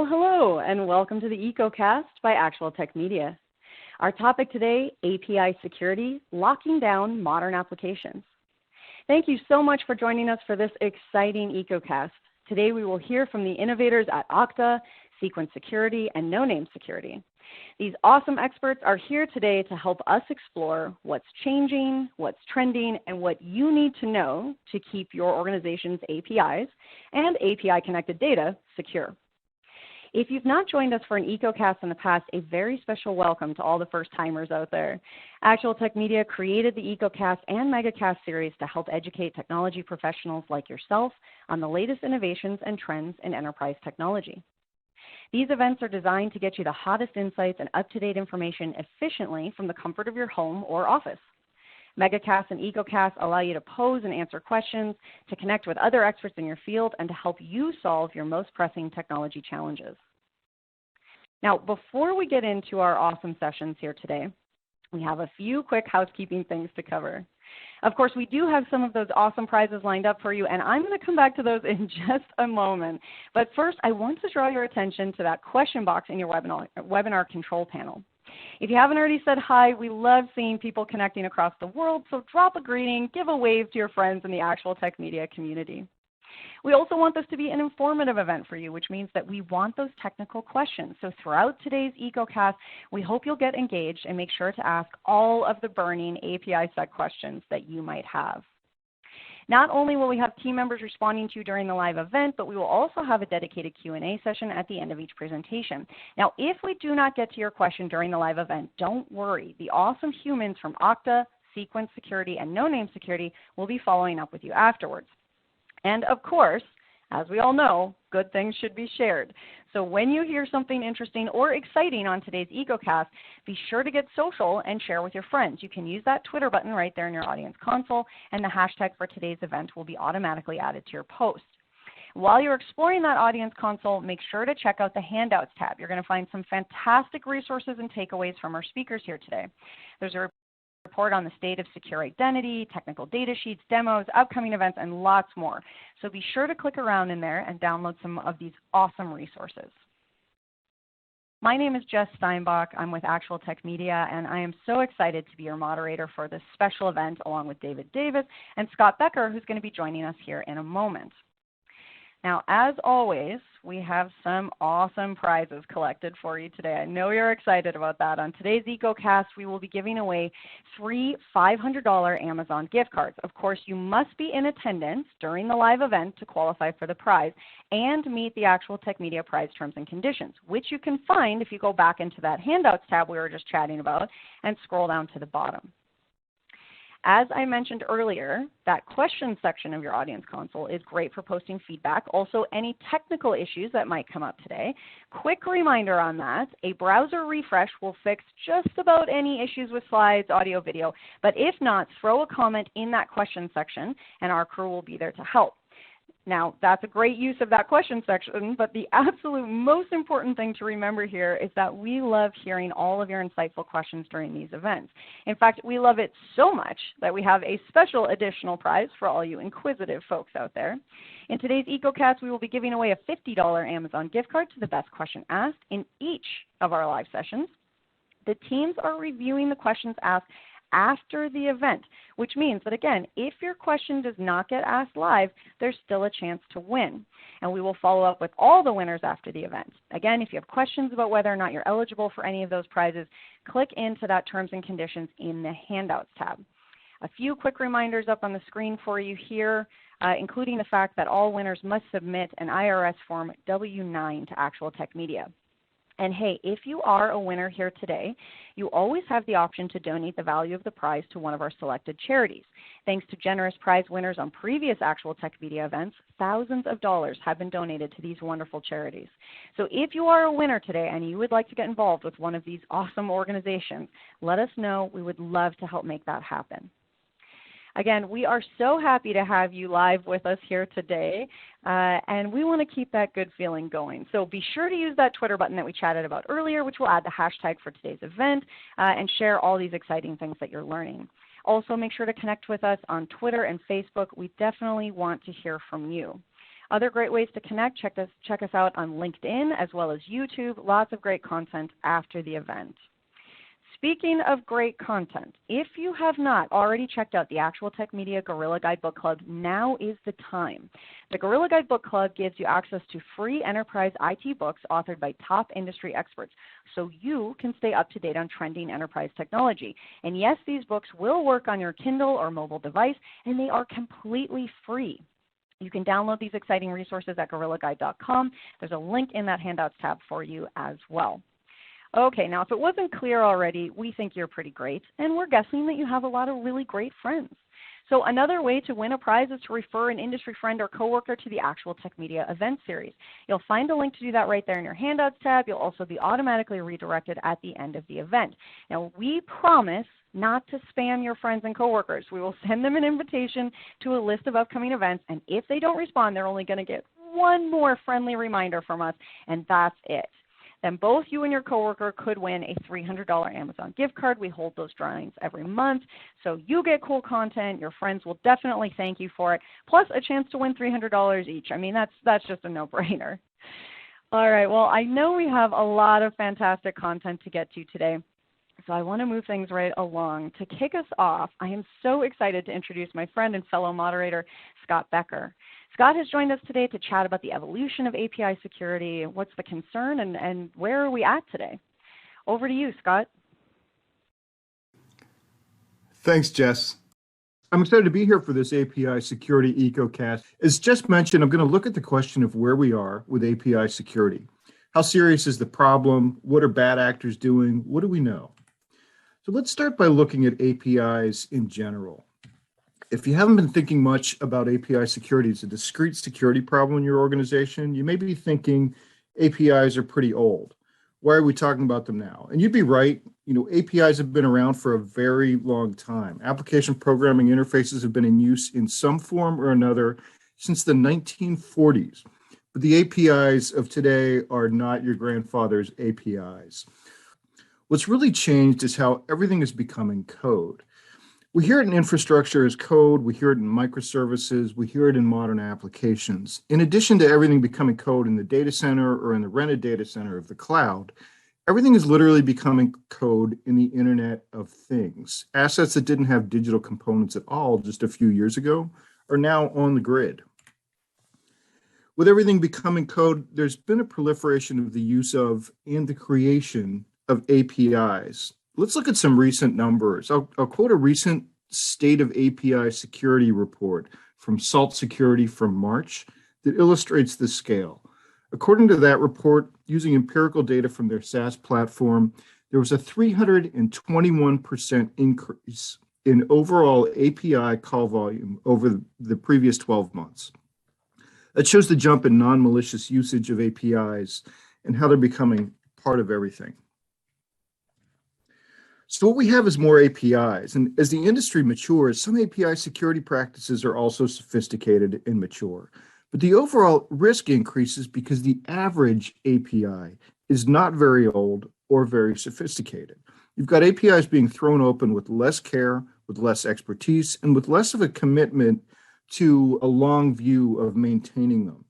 Well, hello, and welcome to the EcoCast by Actual Tech Media. Our topic today, API security, locking down modern applications. Thank you so much for joining us for this exciting EcoCast. Today we will hear from the innovators at Okta, Sequence Security, and No Name Security. These awesome experts are here today to help us explore what's changing, what's trending, and what you need to know to keep your organization's APIs and API-connected data secure. If you've not joined us for an EcoCast in the past, a very special welcome to all the first-timers out there. Actual Tech Media created the EcoCast and MegaCast series to help educate technology professionals like yourself on the latest innovations and trends in enterprise technology. These events are designed to get you the hottest insights and up-to-date information efficiently from the comfort of your home or office. MegaCast and EcoCast allow you to pose and answer questions, to connect with other experts in your field, and to help you solve your most pressing technology challenges. Now, before we get into our awesome sessions here today, we have a few quick housekeeping things to cover. Of course, we do have some of those awesome prizes lined up for you, and I'm going to come back to those in just a moment. But first, I want to draw your attention to that question box in your webinar control panel. If you haven't already said hi, we love seeing people connecting across the world, so drop a greeting, give a wave to your friends in the Actual Tech Media community. We also want this to be an informative event for you, which means that we want those technical questions. So throughout today's EcoCast, we hope you'll get engaged and make sure to ask all of the burning API-sec questions that you might have. Not only will we have team members responding to you during the live event, but we will also have a dedicated Q&A session at the end of each presentation. Now, if we do not get to your question during the live event, don't worry. The awesome humans from Okta, Sequence Security, and No Name Security will be following up with you afterwards. And of course, as we all know, good things should be shared. So when you hear something interesting or exciting on today's EcoCast, be sure to get social and share with your friends. You can use that Twitter button right there in your audience console, and the hashtag for today's event will be automatically added to your post. While you're exploring that audience console, make sure to check out the Handouts tab. You're going to find some fantastic resources and takeaways from our speakers here today. There's a report on the state of secure identity, technical data sheets, demos, upcoming events, and lots more. So be sure to click around in there and download some of these awesome resources. My name is Jess Steinbach. I'm with Actual Tech Media, and I am so excited to be your moderator for this special event along with David Davis and Scott Becker, who's going to be joining us here in a moment. Now, as always, we have some awesome prizes collected for you today. I know you're excited about that. On today's EcoCast, we will be giving away 3 $500 Amazon gift cards. Of course, you must be in attendance during the live event to qualify for the prize and meet the Actual Tech Media prize terms and conditions, which you can find if you go back into that Handouts tab we were just chatting about and scroll down to the bottom. As I mentioned earlier, that question section of your audience console is great for posting feedback. Also, any technical issues that might come up today. Quick reminder on that, a browser refresh will fix just about any issues with slides, audio, video. But if not, throw a comment in that question section, and our crew will be there to help. Now, that's a great use of that question section, but the absolute most important thing to remember here is that we love hearing all of your insightful questions during these events. In fact, we love it so much that we have a special additional prize for all you inquisitive folks out there. In today's EcoCast, we will be giving away a $50 Amazon gift card to the best question asked in each of our live sessions. The teams are reviewing the questions asked after the event, which means that, again, if your question does not get asked live, there's still a chance to win. And we will follow up with all the winners after the event. Again, if you have questions about whether or not you're eligible for any of those prizes, click into that terms and conditions in the Handouts tab. A few quick reminders up on the screen for you here, including the fact that all winners must submit an IRS Form W-9 to Actual Tech Media. And hey, if you are a winner here today, you always have the option to donate the value of the prize to one of our selected charities. Thanks to generous prize winners on previous Actual Tech Media events, thousands of dollars have been donated to these wonderful charities. So if you are a winner today and you would like to get involved with one of these awesome organizations, let us know. We would love to help make that happen. Again, we are so happy to have you live with us here today, and we want to keep that good feeling going. So be sure to use that Twitter button that we chatted about earlier, which will add the hashtag for today's event, and share all these exciting things that you're learning. Also, make sure to connect with us on Twitter and Facebook. We definitely want to hear from you. Other great ways to connect, check us out on LinkedIn as well as YouTube. Lots of great content after the event. Speaking of great content, if you have not already checked out the Actual Tech Media Guerrilla Guide Book Club, now is the time. The Guerrilla Guide Book Club gives you access to free enterprise IT books authored by top industry experts, so you can stay up to date on trending enterprise technology. And yes, these books will work on your Kindle or mobile device, and they are completely free. You can download these exciting resources at GuerrillaGuide.com. There's a link in that Handouts tab for you as well. Okay, now if it wasn't clear already, we think you're pretty great, and we're guessing that you have a lot of really great friends. So another way to win a prize is to refer an industry friend or coworker to the Actual Tech Media event series. You'll find a link to do that right there in your Handouts tab. You'll also be automatically redirected at the end of the event. Now, we promise not to spam your friends and coworkers. We will send them an invitation to a list of upcoming events, and if they don't respond, they're only going to get one more friendly reminder from us, and that's it. Then both you and your coworker could win a $300 Amazon gift card. We hold those drawings every month. So you get cool content. Your friends will definitely thank you for it, plus a chance to win $300 each. I mean, that's just a no-brainer. All right, well, I know we have a lot of fantastic content to get to today, so I want to move things right along. To kick us off, I am so excited to introduce my friend and fellow moderator, Scott Becker. Scott has joined us today to chat about the evolution of API security, what's the concern, and where are we at today. Over to you, Scott. Thanks, Jess. I'm excited to be here for this API security EcoCast. As Jess mentioned, I'm going to look at the question of where we are with API security. How serious is the problem? What are bad actors doing? What do we know? So let's start by looking at APIs in general. If you haven't been thinking much about API security as a discrete security problem in your organization, you may be thinking APIs are pretty old. Why are we talking about them now? And you'd be right. APIs have been around for a very long time. Application programming interfaces have been in use in some form or another since the 1940s. But the APIs of today are not your grandfather's APIs. What's really changed is how everything is becoming code. We hear it in infrastructure as code, we hear it in microservices, we hear it in modern applications. In addition to everything becoming code in the data center or in the rented data center of the cloud, everything is literally becoming code in the Internet of Things. Assets that didn't have digital components at all just a few years ago are now on the grid. With everything becoming code, there's been a proliferation of the use of and the creation of APIs. Let's look at some recent numbers. I'll quote a recent State of API Security report from SALT Security from March that illustrates the scale. According to that report, using empirical data from their SaaS platform, there was a 321% increase in overall API call volume over the previous 12 months. That shows the jump in non-malicious usage of APIs and how they're becoming part of everything. So what we have is more APIs, and as the industry matures, some API security practices are also sophisticated and mature. But the overall risk increases because the average API is not very old or very sophisticated. You've got APIs being thrown open with less care, with less expertise, and with less of a commitment to a long view of maintaining them.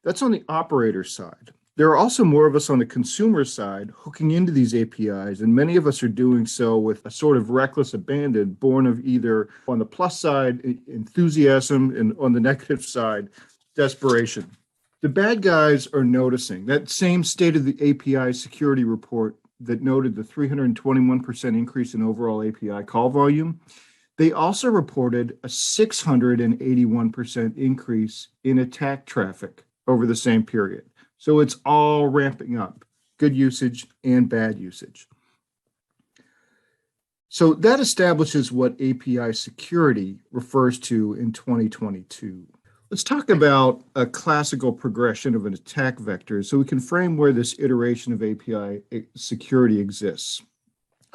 That's on the operator side. There are also more of us on the consumer side hooking into these APIs, and many of us are doing so with a sort of reckless abandon born of either, on the plus side, enthusiasm, and on the negative side, desperation. The bad guys are noticing. That same State of the API Security report that noted the 321% increase in overall API call volume, they also reported a 681% increase in attack traffic over the same period. So it's all ramping up, good usage and bad usage. So that establishes what API security refers to in 2022. Let's talk about a classical progression of an attack vector so we can frame where this iteration of API security exists.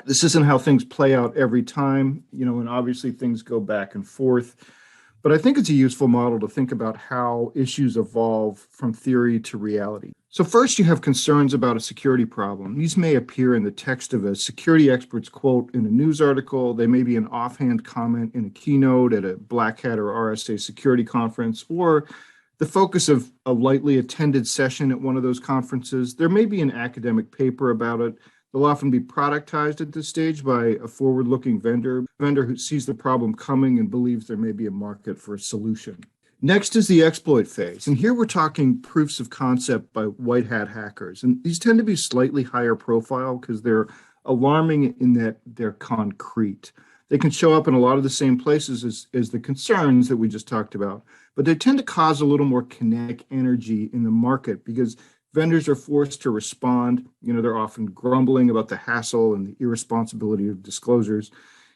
This isn't how things play out every time, and obviously things go back and forth. But I think it's a useful model to think about how issues evolve from theory to reality. So first, you have concerns about a security problem. These may appear in the text of a security expert's quote in a news article. They may be an offhand comment in a keynote at a Black Hat or RSA security conference, or the focus of a lightly attended session at one of those conferences. There may be an academic paper about it. They'll often be productized at this stage by a forward-looking vendor who sees the problem coming and believes there may be a market for a solution. Next is the exploit phase. And here we're talking proofs of concept by white hat hackers. And these tend to be slightly higher profile because they're alarming in that they're concrete. They can show up in a lot of the same places as the concerns that we just talked about, but they tend to cause a little more kinetic energy in the market because vendors are forced to respond. They're often grumbling about the hassle and the irresponsibility of disclosures.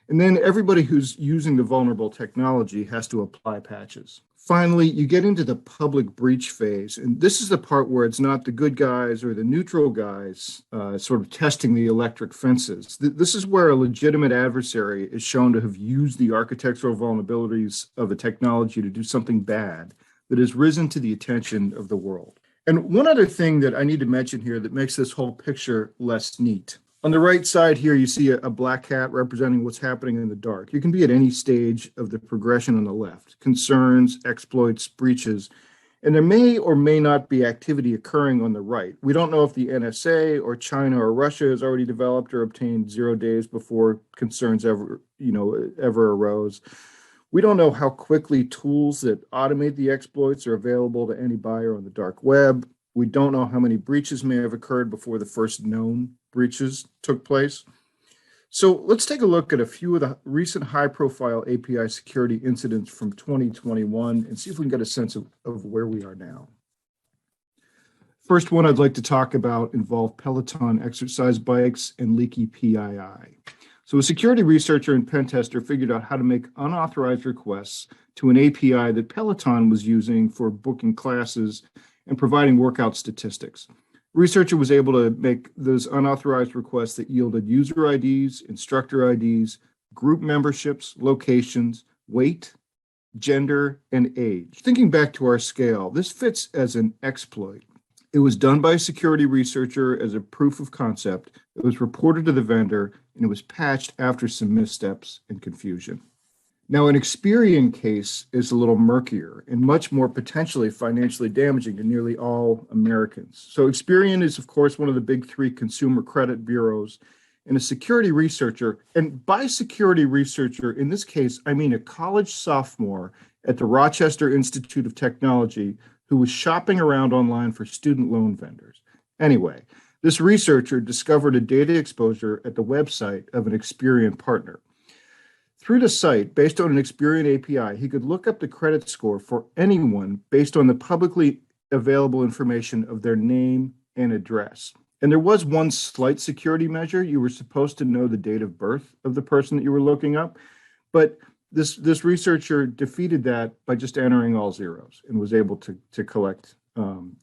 And then everybody who's using the vulnerable technology has to apply patches. Finally, you get into the public breach phase, and this is the part where it's not the good guys or the neutral guys sort of testing the electric fences. This is where a legitimate adversary is shown to have used the architectural vulnerabilities of a technology to do something bad that has risen to the attention of the world. And one other thing that I need to mention here that makes this whole picture less neat. On the right side here, you see a black hat representing what's happening in the dark. You can be at any stage of the progression on the left: concerns, exploits, breaches, and there may or may not be activity occurring on the right. We don't know if the NSA or China or Russia has already developed or obtained 0 days before concerns ever arose. We don't know how quickly tools that automate the exploits are available to any buyer on the dark web. We don't know how many breaches may have occurred before the first known breaches took place. So let's take a look at a few of the recent high-profile API security incidents from 2021 and see if we can get a sense of where we are now. First one I'd like to talk about involved Peloton exercise bikes and leaky PII. So a security researcher and pen tester figured out how to make unauthorized requests to an API that Peloton was using for booking classes and providing workout statistics. Researcher was able to make those unauthorized requests that yielded user IDs, instructor IDs, group memberships, locations, weight, gender, and age. Thinking back to our scale, this fits as an exploit. It was done by a security researcher as a proof of concept. It was reported to the vendor, and it was patched after some missteps and confusion. Now, an Experian case is a little murkier and much more potentially financially damaging to nearly all Americans. So Experian is, of course, one of the big three consumer credit bureaus, and a security researcher, and by security researcher, in this case, I mean a college sophomore at the Rochester Institute of Technology who was shopping around online for student loan vendors. Anyway, this researcher discovered a data exposure at the website of an Experian partner. Through the site, based on an Experian API, he could look up the credit score for anyone based on the publicly available information of their name and address. And there was one slight security measure. You were supposed to know the date of birth of the person that you were looking up, but this researcher defeated that by just entering all zeros and was able to collect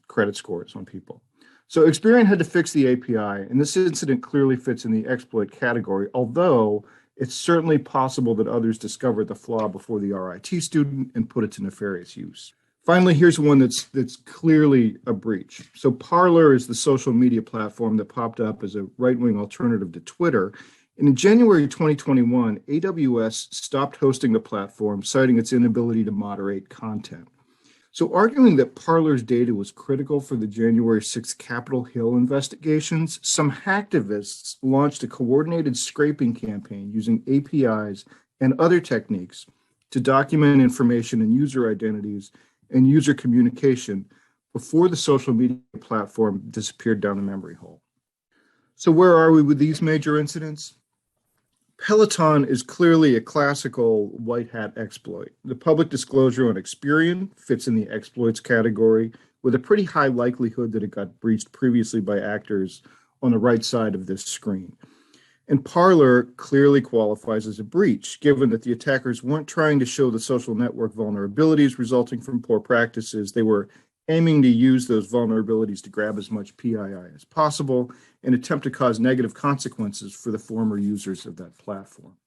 credit scores on people. So Experian had to fix the API, and this incident clearly fits in the exploit category, although it's certainly possible that others discovered the flaw before the RIT student and put it to nefarious use. Finally, here's one that's clearly a breach. So Parler is the social media platform that popped up as a right-wing alternative to Twitter. And in January 2021, AWS stopped hosting the platform, citing its inability to moderate content. So arguing that Parler's data was critical for the January 6th Capitol Hill investigations, some hacktivists launched a coordinated scraping campaign using APIs and other techniques to document information and user identities and user communication before the social media platform disappeared down the memory hole. So where are we with these major incidents? Peloton is clearly a classical white hat exploit. The public disclosure on Experian fits in the exploits category with a pretty high likelihood that it got breached previously by actors on the right side of this screen. And Parler clearly qualifies as a breach, given that the attackers weren't trying to show the social network vulnerabilities resulting from poor practices. They were aiming to use those vulnerabilities to grab as much PII as possible and attempt to cause negative consequences for the former users of that platform.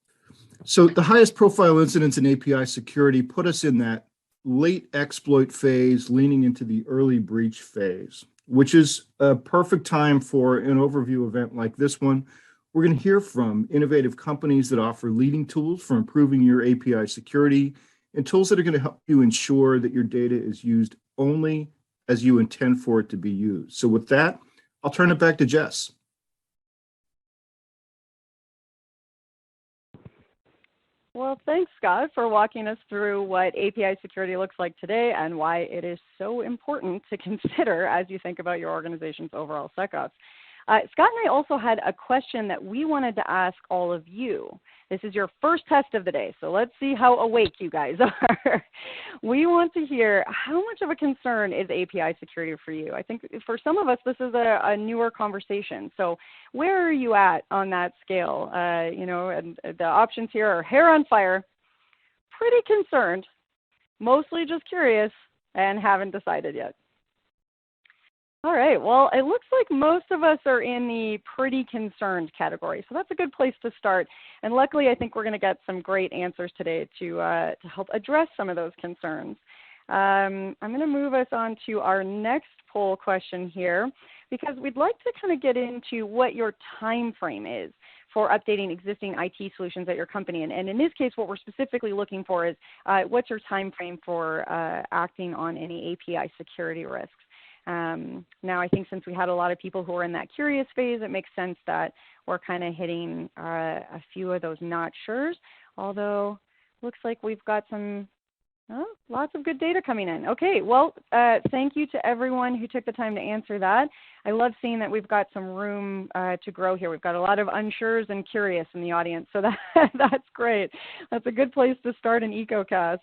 So the highest profile incidents in API security put us in that late exploit phase, leaning into the early breach phase, which is a perfect time for an overview event like this one. We're going to hear from innovative companies that offer leading tools for improving your API security and tools that are going to help you ensure that your data is used only as you intend for it to be used. So with that, I'll turn it back to Jess. Well, thanks, Scott, for walking us through what API security looks like today and why it is so important to consider as you think about your organization's overall SecOps. Scott and I also had a question that we wanted to ask all of you. This is your first test of the day, so let's see how awake you guys are. We want to hear, how much of a concern is API security for you? I think for some of us, this is a newer conversation. So where are you at on that scale? And the options here are hair on fire, pretty concerned, mostly just curious, and haven't decided yet. All right, well, it looks like most of us are in the pretty concerned category, so that's a good place to start. And luckily, I think we're going to get some great answers today to help address some of those concerns. I'm going to move us on to our next poll question here, because we'd like to kind of get into what your time frame is for updating existing IT solutions at your company. And in this case, what we're specifically looking for is what's your time frame for acting on any API security risks. Now, I think since we had a lot of people who are in that curious phase, it makes sense that we're kind of hitting a few of those not sures, although looks like we've got some lots of good data coming in. Okay, well, thank you to everyone who took the time to answer that. I love seeing that we've got some room to grow here. We've got a lot of unsures and curious in the audience, so that's great. That's a good place to start an EcoCast.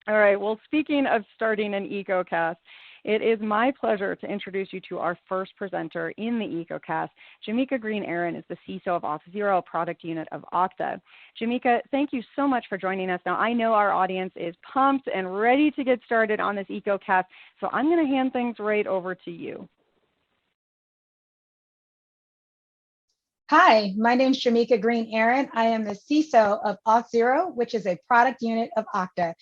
All right, well, speaking of starting an EcoCast, it is my pleasure to introduce you to our first presenter in the EcoCast. Jamika Green-Aaron is the CISO of Auth0, product unit of Okta. Jamika, thank you so much for joining us. Now, I know our audience is pumped and ready to get started on this EcoCast, so I'm going to hand things right over to you. Hi, my name is Jamika Green-Aaron. I am the CISO of Auth0, which is a product unit of Okta.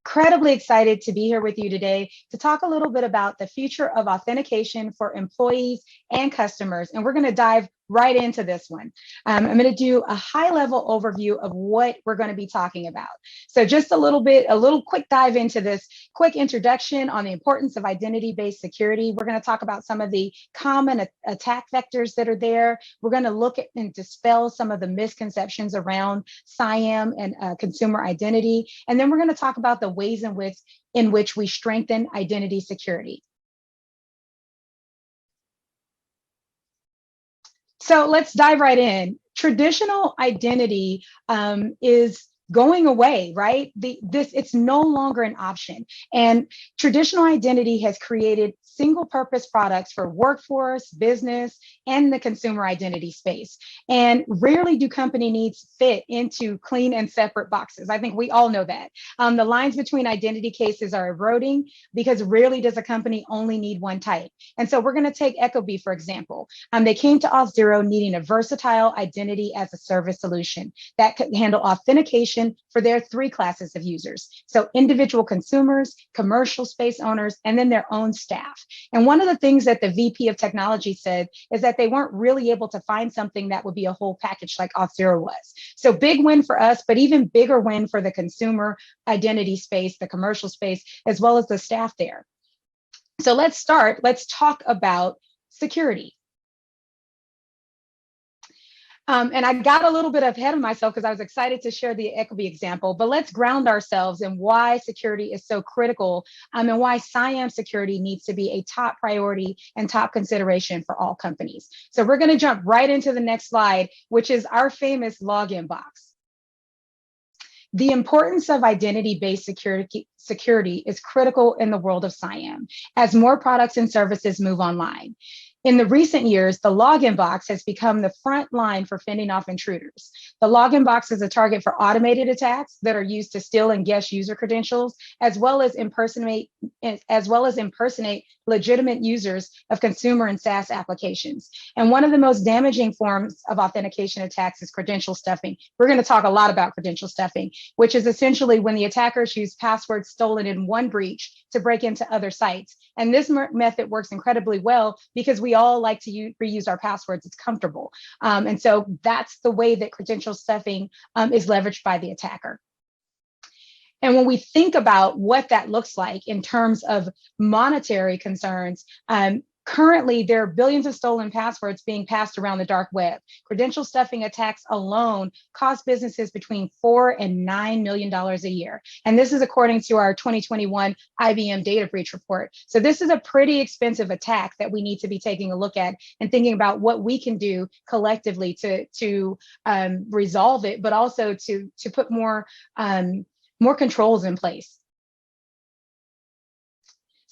Incredibly excited to be here with you today to talk a little bit about the future of authentication for employees and customers. And we're going to dive right into this one. I'm going to do a high-level overview of what we're going to be talking about. So just a little quick dive into this quick introduction on the importance of identity-based security. We're going to talk about some of the common attack vectors that are there. We're going to look at and dispel some of the misconceptions around CIAM and consumer identity. And then we're going to talk about the ways in which we strengthen identity security. So let's dive right in. Traditional identity is going away, right? It's no longer an option. And traditional identity has created single purpose products for workforce, business, and the consumer identity space. And rarely do company needs fit into clean and separate boxes. I think we all know that. The lines between identity cases are eroding because rarely does a company only need one type. And so we're going to take Ecobee, for example. They came to Auth0 needing a versatile identity as a service solution that could handle authentication for their three classes of users. So individual consumers, commercial space owners, and then their own staff. And one of the things that the VP of technology said is that they weren't really able to find something that would be a whole package like Auth0 was. So big win for us, but even bigger win for the consumer identity space, the commercial space, as well as the staff there. So let's talk about security. And I got a little bit ahead of myself because I was excited to share the Ecobee example, but let's ground ourselves in why security is so critical and why CIAM security needs to be a top priority and top consideration for all companies. So we're going to jump right into the next slide, which is our famous login box. The importance of identity-based security is critical in the world of CIAM as more products and services move online. In the recent years, the login box has become the front line for fending off intruders. The login box is a target for automated attacks that are used to steal and guess user credentials, as well as impersonate legitimate users of consumer and SaaS applications. And one of the most damaging forms of authentication attacks is credential stuffing. We're going to talk a lot about credential stuffing, which is essentially when the attackers use passwords stolen in one breach to break into other sites. And this method works incredibly well because we all like to reuse our passwords. It's comfortable. And so that's the way that credential stuffing is leveraged by the attacker. And when we think about what that looks like in terms of monetary concerns, currently, there are billions of stolen passwords being passed around the dark web. Credential stuffing attacks alone cost businesses between $4 and $9 million a year. And this is according to our 2021 IBM data breach report. So this is a pretty expensive attack that we need to be taking a look at and thinking about what we can do collectively to resolve it, but also to put more controls in place.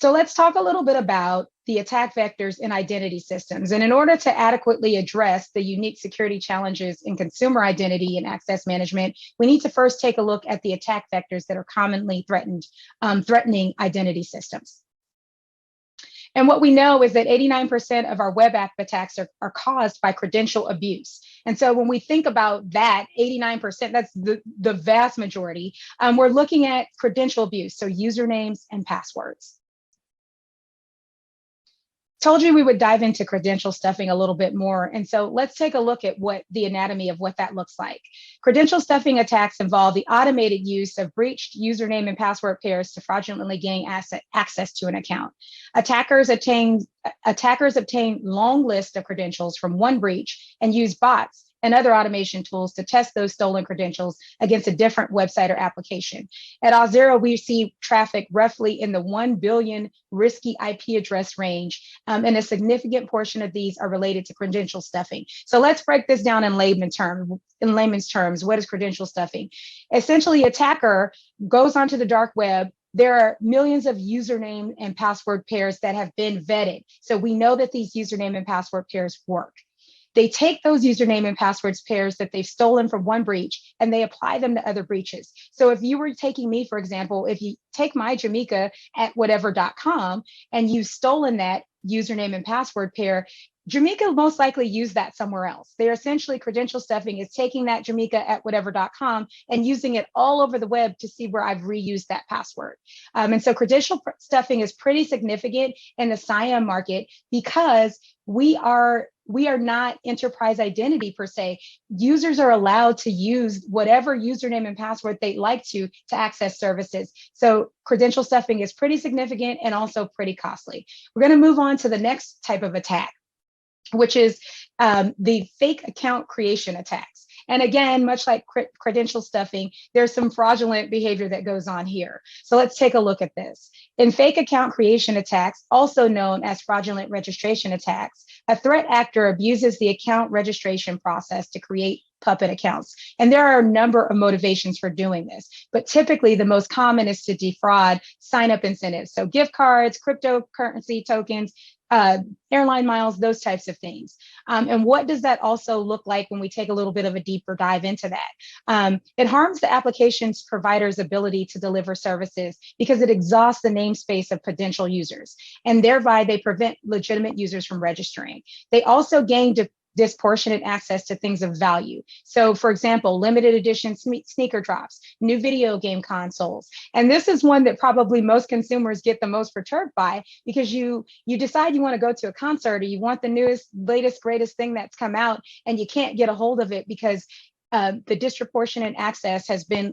So let's talk a little bit about the attack vectors in identity systems. And in order to adequately address the unique security challenges in consumer identity and access management, we need to first take a look at the attack vectors that are commonly threatening identity systems. And what we know is that 89% of our web app attacks are caused by credential abuse. And so when we think about that, 89%, that's the vast majority, we're looking at credential abuse, so usernames and passwords. Told you we would dive into credential stuffing a little bit more. And so let's take a look at what the anatomy of what that looks like. Credential stuffing attacks involve the automated use of breached username and password pairs to fraudulently gain access to an account. Attackers obtain long lists of credentials from one breach and use bots and other automation tools to test those stolen credentials against a different website or application. At Auth0, we see traffic roughly in the 1 billion risky IP address range, and a significant portion of these are related to credential stuffing. So let's break this down in layman's terms. What is credential stuffing? Essentially, attacker goes onto the dark web. There are millions of username and password pairs that have been vetted. So we know that these username and password pairs work. They take those username and passwords pairs that they've stolen from one breach and they apply them to other breaches. So if you were taking me, for example, if you take my Jamaica at whatever.com and you've stolen that username and password pair, Jamaica will most likely use that somewhere else. They're essentially credential stuffing is taking that Jamaica at whatever.com and using it all over the web to see where I've reused that password. And so credential stuffing is pretty significant in the SIAM market because we are not enterprise identity per se. Users are allowed to use whatever username and password they'd like to access services. So credential stuffing is pretty significant and also pretty costly. We're going to move on to the next type of attack, which is the fake account creation attacks. And again, much like credential stuffing, there's some fraudulent behavior that goes on here. So let's take a look at this. In fake account creation attacks, also known as fraudulent registration attacks, a threat actor abuses the account registration process to create puppet accounts. And there are a number of motivations for doing this, but typically the most common is to defraud sign-up incentives. So gift cards, cryptocurrency tokens, airline miles, those types of things. And what does that also look like when we take a little bit of a deeper dive into that? It harms the application's provider's ability to deliver services because it exhausts the namespace of potential users, and thereby they prevent legitimate users from registering. They also gain disproportionate access to things of value. So for example, limited edition sneaker drops, new video game consoles. And this is one that probably most consumers get the most perturbed by, because you decide you want to go to a concert or you want the newest, latest, greatest thing that's come out, and you can't get a hold of it because the disproportionate access has been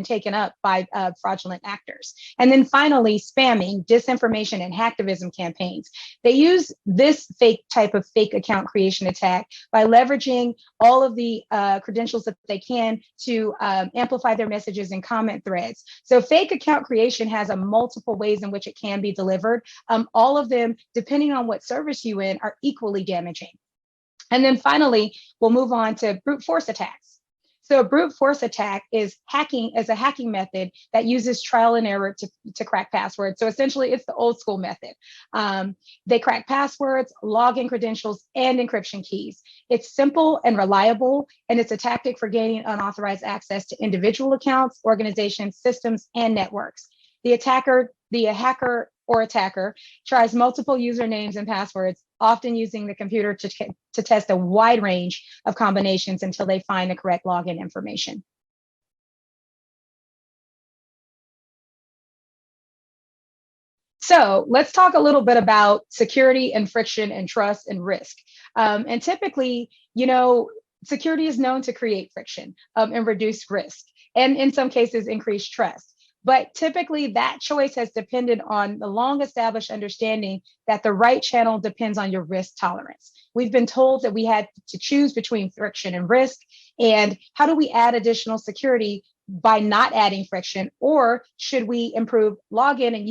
taken up by fraudulent actors. And then finally, spamming, disinformation, and hacktivism campaigns. They use this type of fake account creation attack by leveraging all of the credentials that they can to amplify their messages in comment threads. So fake account creation has multiple ways in which it can be delivered. All of them, depending on what service you're in, are equally damaging. And then finally, we'll move on to brute force attacks. So a brute force attack is a hacking method that uses trial and error to crack passwords. So essentially, it's the old school method. They crack passwords, login credentials, and encryption keys. It's simple and reliable, and it's a tactic for gaining unauthorized access to individual accounts, organizations, systems, and networks. The hacker or attacker tries multiple usernames and passwords, often using the computer to test a wide range of combinations until they find the correct login information. So let's talk a little bit about security and friction and trust and risk. And typically, security is known to create friction and reduce risk, and in some cases, increase trust. But typically that choice has depended on the long established understanding that the right channel depends on your risk tolerance. We've been told that we had to choose between friction and risk, and how do we add additional security by not adding friction, or should we improve login and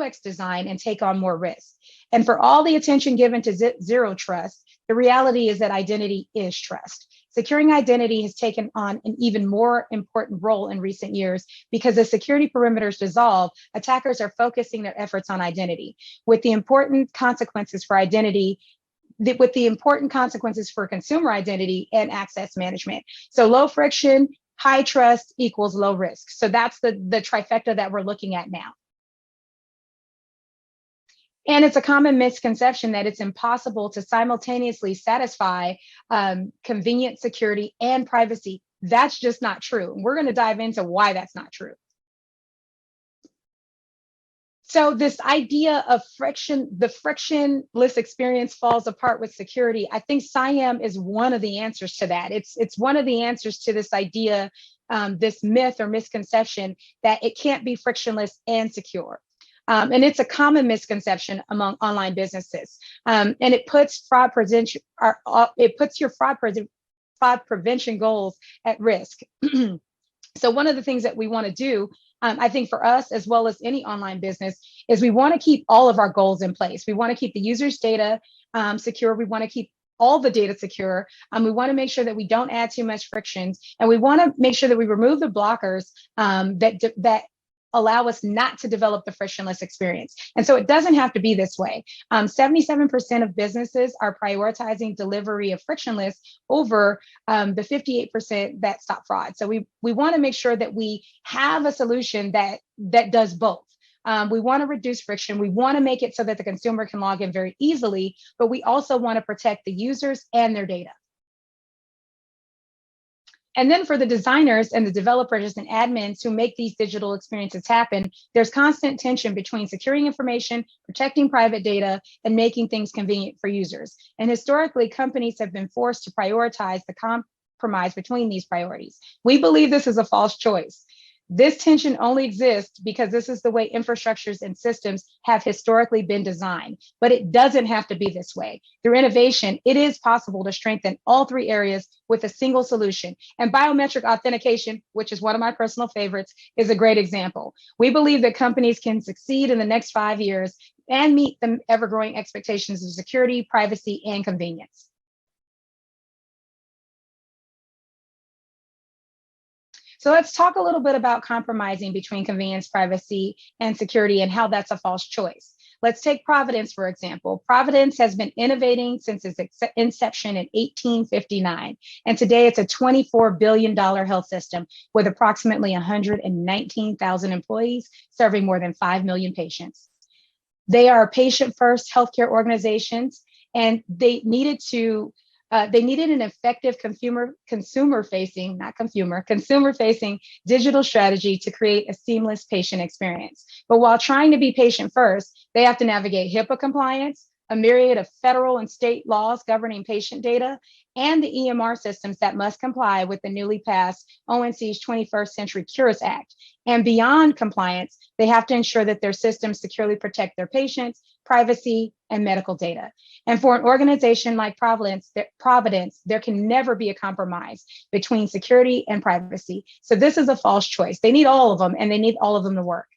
UX design and take on more risk? And for all the attention given to zero trust, the reality is that identity is trust. Securing identity has taken on an even more important role in recent years because as security perimeters dissolve, attackers are focusing their efforts on identity, with the important consequences for identity with the important consequences for consumer identity and access management. So low friction, high trust equals low risk. So that's the trifecta that we're looking at now. And it's a common misconception that it's impossible to simultaneously satisfy convenient security and privacy. That's just not true. We're going to dive into why that's not true. So this idea of friction, the frictionless experience falls apart with security. I think SIAM is one of the answers to that. It's one of the answers to this idea, this myth or misconception that it can't be frictionless and secure. And it's a common misconception among online businesses. And it puts your fraud prevention goals at risk. So one of the things that we want to do, I think for us, as well as any online business, is we want to keep all of our goals in place. We want to keep the user's data secure. We want to keep all the data secure. We want to make sure that we don't add too much frictions. And we want to make sure that we remove the blockers that allow us not to develop the frictionless experience. And so it doesn't have to be this way. 77% of businesses are prioritizing delivery of frictionless over the 58% that stop fraud. So we want to make sure that we have a solution that does both. We want to reduce friction. We want to make it so that the consumer can log in very easily, but we also want to protect the users and their data. And then for the designers and the developers and admins who make these digital experiences happen, there's constant tension between securing information, protecting private data, and making things convenient for users. And historically, companies have been forced to prioritize the compromise between these priorities. We believe this is a false choice. This tension only exists because this is the way infrastructures and systems have historically been designed, but it doesn't have to be this way. Through innovation, it is possible to strengthen all three areas with a single solution. And biometric authentication, which is one of my personal favorites, is a great example. We believe that companies can succeed in the next 5 years and meet the ever-growing expectations of security, privacy, and convenience. So let's talk a little bit about compromising between convenience, privacy, and security and how that's a false choice. Let's take Providence, for example. Providence has been innovating since its inception in 1859. And today it's a $24 billion health system with approximately 119,000 employees serving more than 5 million patients. They are patient-first healthcare organizations, and they needed an effective consumer-facing digital strategy to create a seamless patient experience. But while trying to be patient first, they have to navigate HIPAA compliance, a myriad of federal and state laws governing patient data, and the EMR systems that must comply with the newly passed ONC's 21st Century Cures Act. And beyond compliance, they have to ensure that their systems securely protect their patients, privacy, and medical data. And for an organization like Providence, there can never be a compromise between security and privacy. So this is a false choice. They need all of them, and they need all of them to work.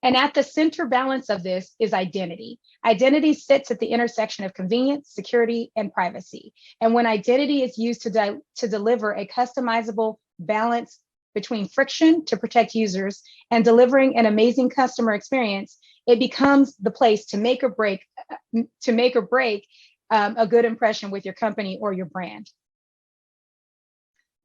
And at the center balance of this is identity. Identity sits at the intersection of convenience, security, and privacy. And when identity is used to deliver a customizable balance between friction to protect users and delivering an amazing customer experience, it becomes the place to make or break a good impression with your company or your brand.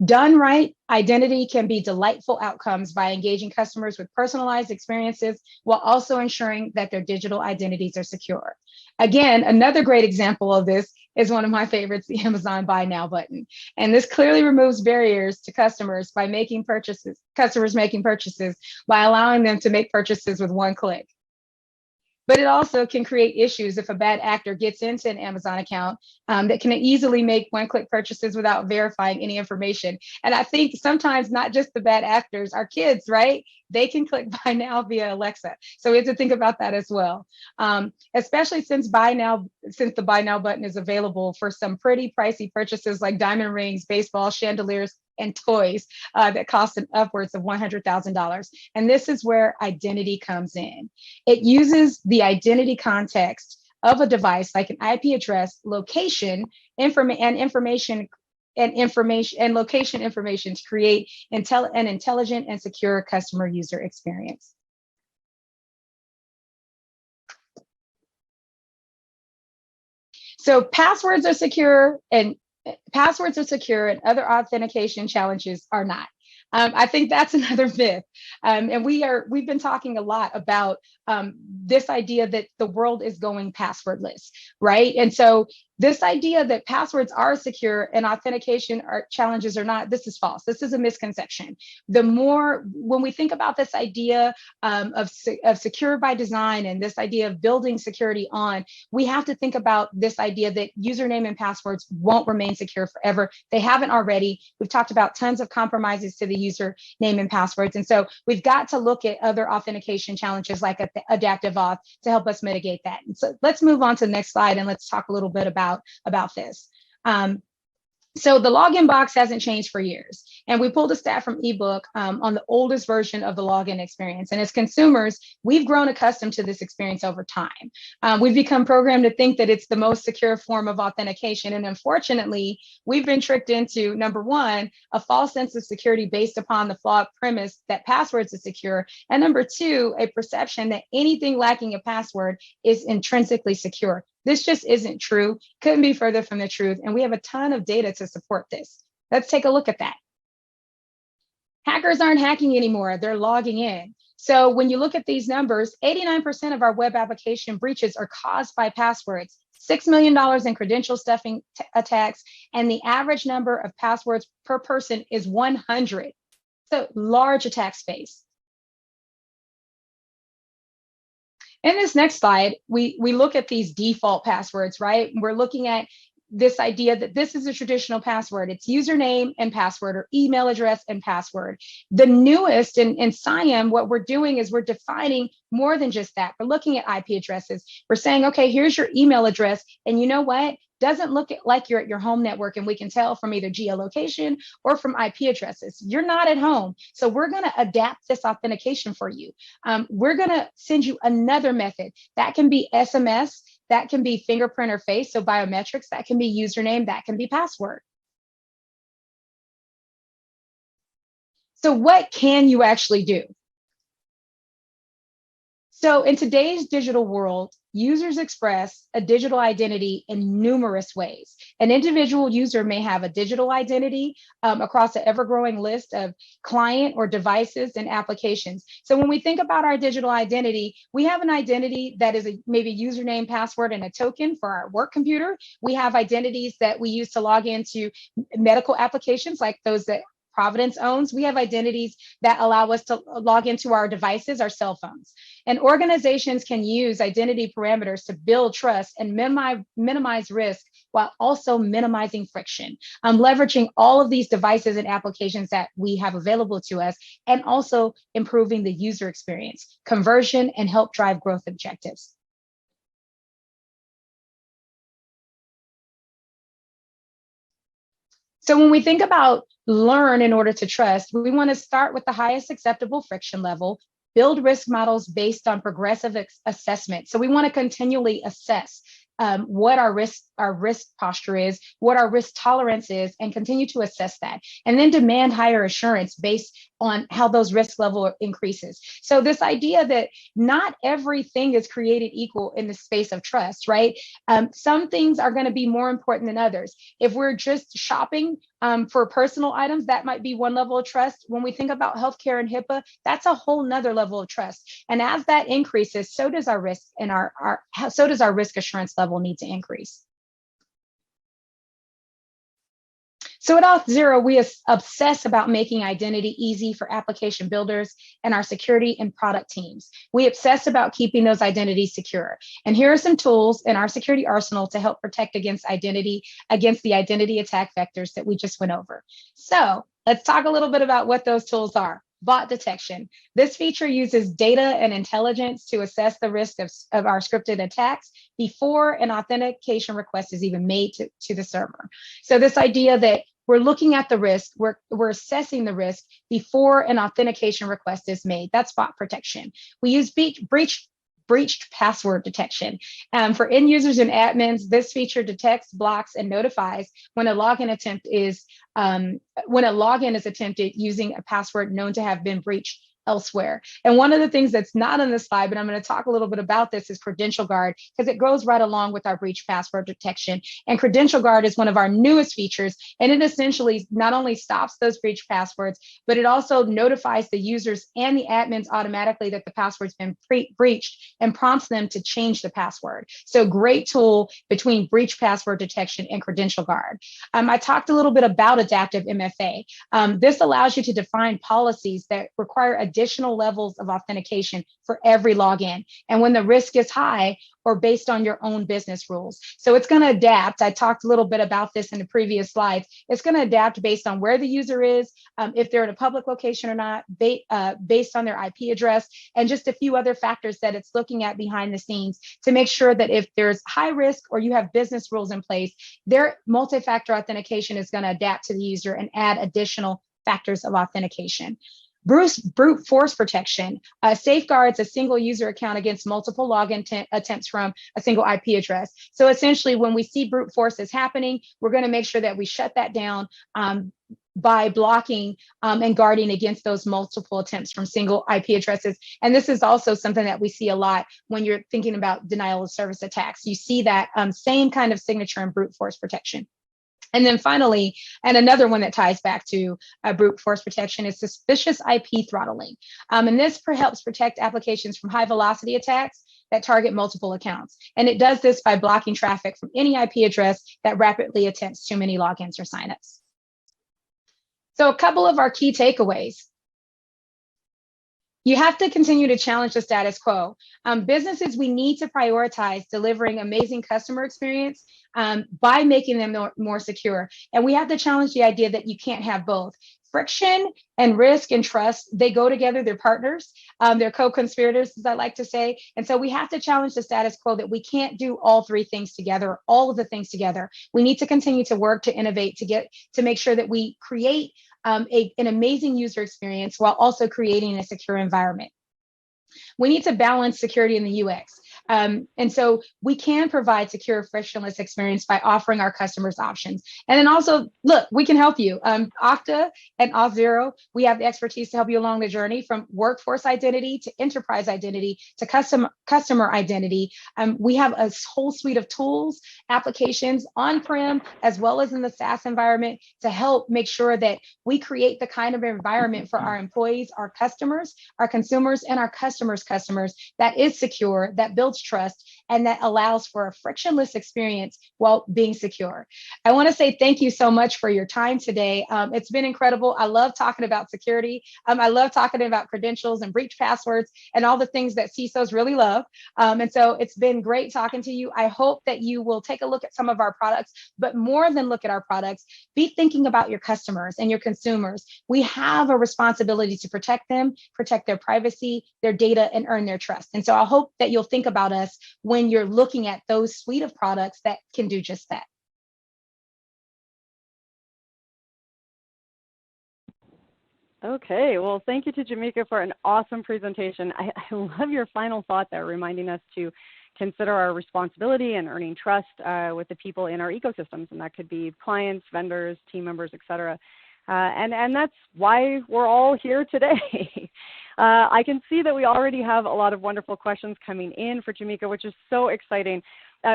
Done right, identity can be delightful outcomes by engaging customers with personalized experiences while also ensuring that their digital identities are secure. Again, another great example of this is one of my favorites, the Amazon Buy Now button. And this clearly removes barriers to customers by making purchases by allowing them to make purchases with one click. but it also can create issues if a bad actor gets into an Amazon account that can easily make one-click purchases without verifying any information. And I think sometimes not just the bad actors, our kids, right? They can click buy now via Alexa. So we have to think about that as well. Especially since the buy now button is available for some pretty pricey purchases like diamond rings, baseball, chandeliers, and toys that cost an upwards of $100,000. And this is where identity comes in. It uses the identity context of a device like an IP address, location, location information to create an intelligent and secure customer user experience. So passwords are secure and other authentication challenges are not. I think that's another myth. And we've been talking a lot about this idea that the world is going passwordless, right? And so this idea that passwords are secure and authentication challenges are not, this is false. This is a misconception. When we think about this idea of secure by design and this idea of building security on, we have to think about this idea that username and passwords won't remain secure forever. They haven't already. We've talked about tons of compromises to the username and passwords. And so we've got to look at other authentication challenges like adaptive auth to help us mitigate that. And so let's move on to the next slide and let's talk a little bit about this. So the login box hasn't changed for years. And we pulled a stat from ebook on the oldest version of the login experience. And as consumers, we've grown accustomed to this experience over time. We've become programmed to think that it's the most secure form of authentication. And unfortunately, we've been tricked into, number one, a false sense of security based upon the flawed premise that passwords are secure. And number two, a perception that anything lacking a password is intrinsically secure. This just isn't true, couldn't be further from the truth, and we have a ton of data to support this. Let's take a look at that. Hackers aren't hacking anymore, they're logging in. So when you look at these numbers, 89% of our web application breaches are caused by passwords, $6 million in credential stuffing attacks, and the average number of passwords per person is 100. So large attack space. In this next slide, we look at these default passwords, right? We're looking at this idea that this is a traditional password. It's username and password or email address and password. The newest in SIAM, what we're doing is we're defining more than just that. We're looking at IP addresses. We're saying, okay, here's your email address. And you know what? Doesn't look like you're at your home network, and we can tell from either geolocation or from IP addresses. You're not at home. So we're going to adapt this authentication for you. We're going to send you another method. That can be SMS, that can be fingerprint or face, so biometrics, that can be username, that can be password. So what can you actually do? So in today's digital world, users express a digital identity in numerous ways. An individual user may have a digital identity across an ever-growing list of client or devices and applications. So when we think about our digital identity, we have an identity that is maybe username, password, and a token for our work computer. We have identities that we use to log into medical applications like those that Providence owns. We have identities that allow us to log into our devices, our cell phones. And organizations can use identity parameters to build trust and minimize risk while also minimizing friction, leveraging all of these devices and applications that we have available to us, and also improving the user experience, conversion, and help drive growth objectives. So when we think about learn in order to trust, we want to start with the highest acceptable friction level, build risk models based on progressive assessment. So we want to continually assess what our risk posture is, what our risk tolerance is, and continue to assess that. And then demand higher assurance based on how those risk level increases. So this idea that not everything is created equal in the space of trust, right? Some things are going to be more important than others. If we're just shopping for personal items, that might be one level of trust. When we think about healthcare and HIPAA, that's a whole nother level of trust. And as that increases, so does our risk and so does our risk assurance level need to increase. So at Auth0, we obsess about making identity easy for application builders and our security and product teams. We obsess about keeping those identities secure. And here are some tools in our security arsenal to help protect against the identity attack vectors that we just went over. So let's talk a little bit about what those tools are. Bot detection. This feature uses data and intelligence to assess the risk of our scripted attacks before an authentication request is even made to the server. So this idea that we're looking at the risk, we're assessing the risk before an authentication request is made. That's bot protection. We use breached password detection. For end users and admins, this feature detects, blocks, and notifies when a login is attempted using a password known to have been breached elsewhere. And one of the things that's not on this slide, but I'm going to talk a little bit about this, is Credential Guard, because it goes right along with our breach password detection. And Credential Guard is one of our newest features, and it essentially not only stops those breach passwords, but it also notifies the users and the admins automatically that the password's been breached and prompts them to change the password. So great tool between breach password detection and Credential Guard. I talked a little bit about adaptive MFA. This allows you to define policies that require additional levels of authentication for every login. And when the risk is high or based on your own business rules. So it's going to adapt. I talked a little bit about this in the previous slides. It's going to adapt based on where the user is, if they're in a public location or not, based on their IP address, and just a few other factors that it's looking at behind the scenes to make sure that if there's high risk or you have business rules in place, their multi-factor authentication is going to adapt to the user and add additional factors of authentication. Brute force protection safeguards a single user account against multiple login attempts from a single IP address. So essentially, when we see brute force is happening, we're going to make sure that we shut that down by blocking and guarding against those multiple attempts from single IP addresses. And this is also something that we see a lot when you're thinking about denial of service attacks. You see that same kind of signature and brute force protection. And then finally, and another one that ties back to brute force protection is suspicious IP throttling. And this helps protect applications from high velocity attacks that target multiple accounts. And it does this by blocking traffic from any IP address that rapidly attempts too many logins or signups. So a couple of our key takeaways. You have to continue to challenge the status quo. Businesses, we need to prioritize delivering amazing customer experience by making them more secure. And we have to challenge the idea that you can't have both. Friction and risk and trust, they go together, they're partners, they're co-conspirators, as I like to say. And so we have to challenge the status quo that we can't do all three things together, all of the things together. We need to continue to work to innovate, to make sure that we create an amazing user experience while also creating a secure environment. We need to balance security in the UX. And so we can provide secure, frictionless experience by offering our customers options. And then also, look, we can help you. Okta and Auth0, we have the expertise to help you along the journey from workforce identity to enterprise identity to customer identity. We have a whole suite of tools, applications on-prem, as well as in the SaaS environment to help make sure that we create the kind of environment for our employees, our customers, our consumers, and our customers' customers that is secure, that builds trust, and that allows for a frictionless experience while being secure. I want to say thank you so much for your time today. It's been incredible. I love talking about security. I love talking about credentials and breach passwords and all the things that CISOs really love. And so it's been great talking to you. I hope that you will take a look at some of our products, but more than look at our products, be thinking about your customers and your consumers. We have a responsibility to protect them, protect their privacy, their data, and earn their trust. And so I hope that you'll think about us when you're looking at those suite of products that can do just that. Okay, well, thank you to Jamika for an awesome presentation. I love your final thought there, reminding us to consider our responsibility and earning trust with the people in our ecosystems, and that could be clients, vendors, team members, et cetera. And that's why we're all here today. I can see that we already have a lot of wonderful questions coming in for Jamika, which is so exciting.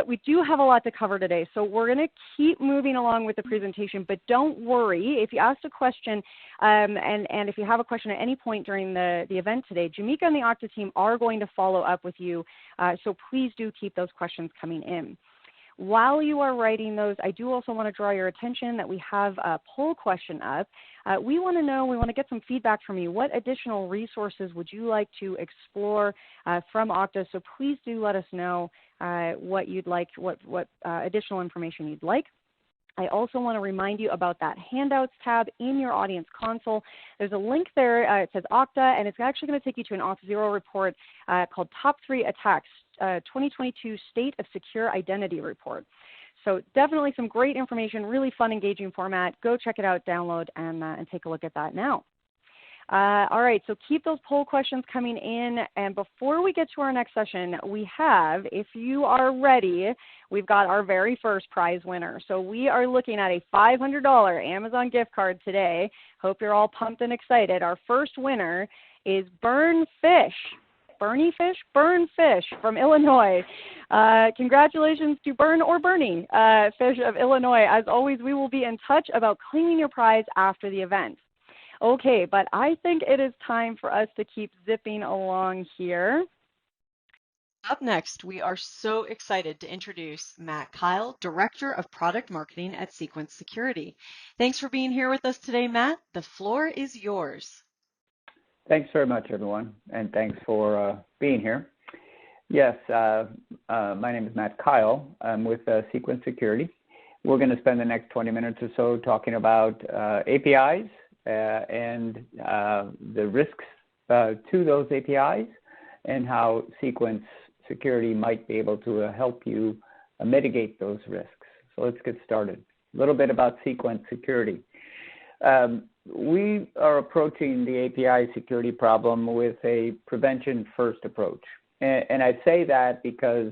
We do have a lot to cover today, so we're going to keep moving along with the presentation, but don't worry. If you asked a question and if you have a question at any point during the event today, Jamika and the Okta team are going to follow up with you, so please do keep those questions coming in. While you are writing those, I do also want to draw your attention that we have a poll question up. We want to get some feedback from you. What additional resources would you like to explore from Okta? So please do let us know what you'd like, what additional information you'd like. I also want to remind you about that Handouts tab in your audience console. There's a link there. It says Okta, and it's actually going to take you to an Auth0 report called Top 3 Attacks 2022 State of Secure Identity Report. So definitely some great information, really fun, engaging format. Go check it out, download, and take a look at that now. All right, so keep those poll questions coming in. And before we get to our next session, we have, if you are ready, we've got our very first prize winner. So we are looking at a $500 Amazon gift card today. Hope you're all pumped and excited. Our first winner is Burn Fish from Illinois. Congratulations to Burn or Bernie Fish of Illinois. As always, we will be in touch about claiming your prize after the event. Okay, but I think it is time for us to keep zipping along here. Up next, we are so excited to introduce Matt Kyle, Director of Product Marketing at Sequence Security. Thanks for being here with us today, Matt. The floor is yours. Thanks very much, everyone, and thanks for being here. Yes, my name is Matt Kyle. I'm with Sequence Security. We're going to spend the next 20 minutes or so talking about APIs and the risks to those APIs and how Sequence Security might be able to help you mitigate those risks. So let's get started. A little bit about Sequence Security. We are approaching the API security problem with a prevention-first approach. And I say that because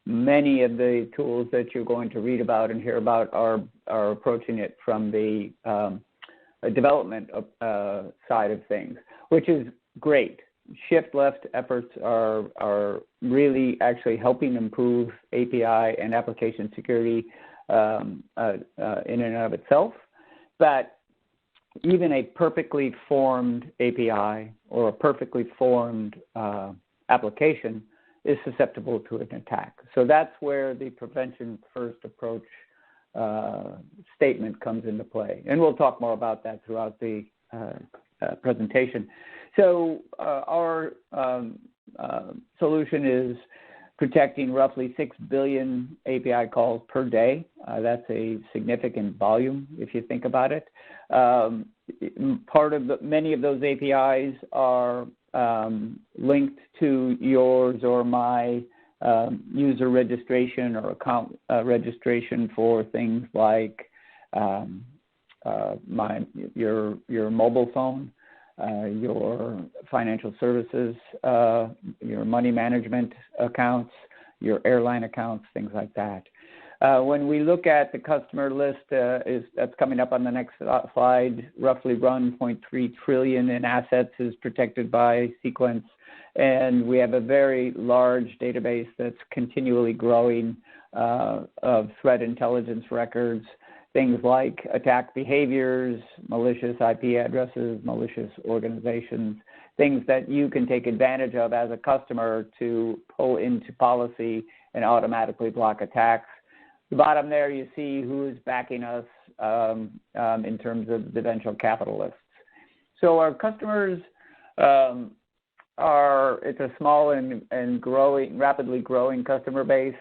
many of the tools that you're going to read about and hear about are approaching it from the development side of things, which is great. Shift left efforts are really actually helping improve API and application security in and of itself. But even a perfectly formed API or a perfectly formed application is susceptible to an attack. So that's where the prevention first approach statement comes into play. And we'll talk more about that throughout the presentation. So our solution is protecting roughly 6 billion API calls per day. That's a significant volume if you think about it. Many of those APIs are linked to yours or my user registration or account registration for things like your mobile phone, your financial services, your money management accounts, your airline accounts, things like that. When we look at the customer list, that's coming up on the next slide, roughly 1.3 trillion in assets is protected by Sequence. And we have a very large database that's continually growing of threat intelligence records, things like attack behaviors, malicious IP addresses, malicious organizations, things that you can take advantage of as a customer to pull into policy and automatically block attacks. The bottom there, you see who is backing us in terms of the venture capitalists. So our customers it's a small and growing, rapidly growing customer base.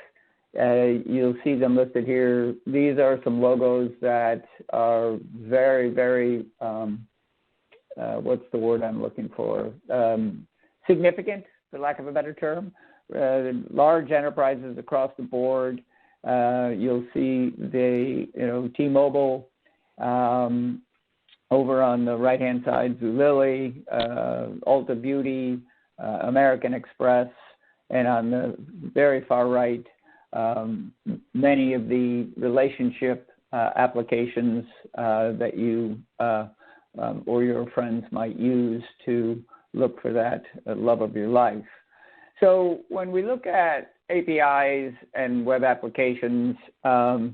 You'll see them listed here. These are some logos that are very, very, what's the word I'm looking for? Significant, for lack of a better term. Large enterprises across the board. You'll see T-Mobile over on the right-hand side, Zulily, Ulta Beauty, American Express, and on the very far right, many of the relationship applications that you or your friends might use to look for that love of your life. So when we look at APIs and web applications, or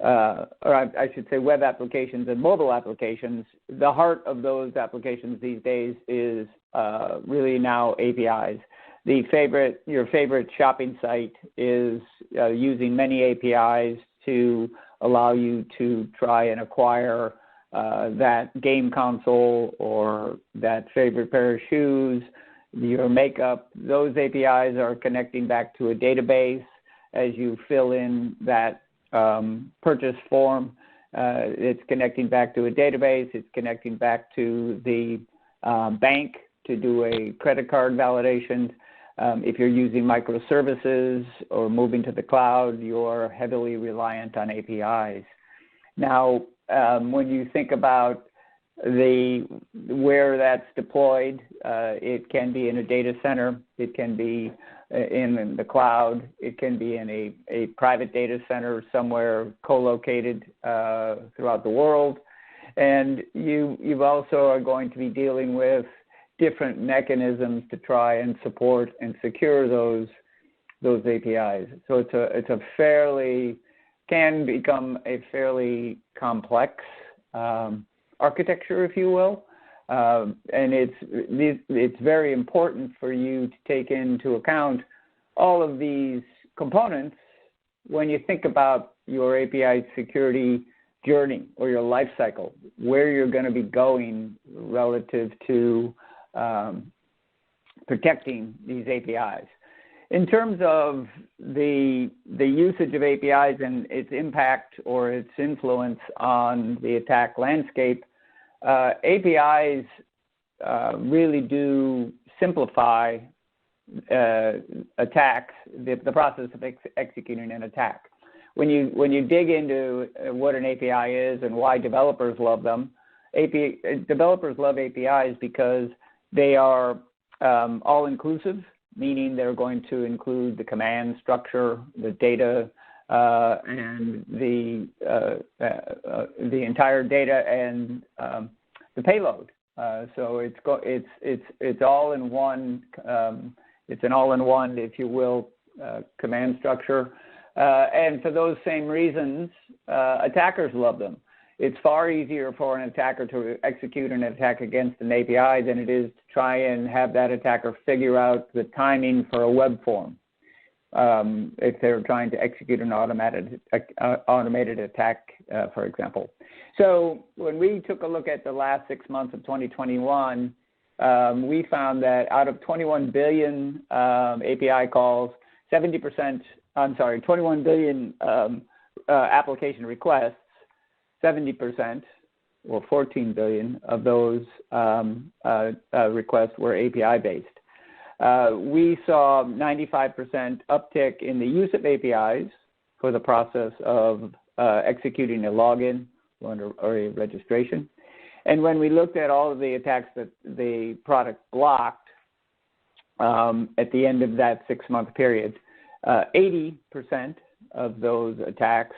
I should say web applications and mobile applications, the heart of those applications these days is really now APIs. your favorite shopping site is using many APIs to allow you to try and acquire that game console or that favorite pair of shoes, your makeup. Those APIs are connecting back to a database as you fill in that purchase form. It's connecting back to a database. It's connecting back to the bank to do a credit card validation. If you're using microservices or moving to the cloud, you're heavily reliant on APIs. Now, when you think about where that's deployed, it can be in a data center, it can be in the cloud, it can be in a private data center somewhere co-located throughout the world. And you also are going to be dealing with different mechanisms to try and support and secure those APIs. So can become a fairly complex architecture, if you will. And it's very important for you to take into account all of these components when you think about your API security journey or your life cycle, where you're going to be going relative to protecting these APIs. In terms of the usage of APIs and its impact or its influence on the attack landscape, APIs really do simplify attacks, the process of executing an attack. When you dig into what an API is and why developers love them, developers love APIs because they are all-inclusive, meaning they're going to include the command structure, the data, and the entire data and the payload. So it's all in one. It's an all-in-one, if you will, command structure. And for those same reasons, attackers love them. It's far easier for an attacker to execute an attack against an API than it is to try and have that attacker figure out the timing for a web form if they're trying to execute an automated attack, for example. So when we took a look at the last 6 months of 2021, we found that out of 21 billion API calls, 21 billion application requests, 70%, or 14 billion of those requests were API-based. We saw 95% uptick in the use of APIs for the process of executing a login or a registration. And when we looked at all of the attacks that the product blocked at the end of that 6-month period, 80% of those attacks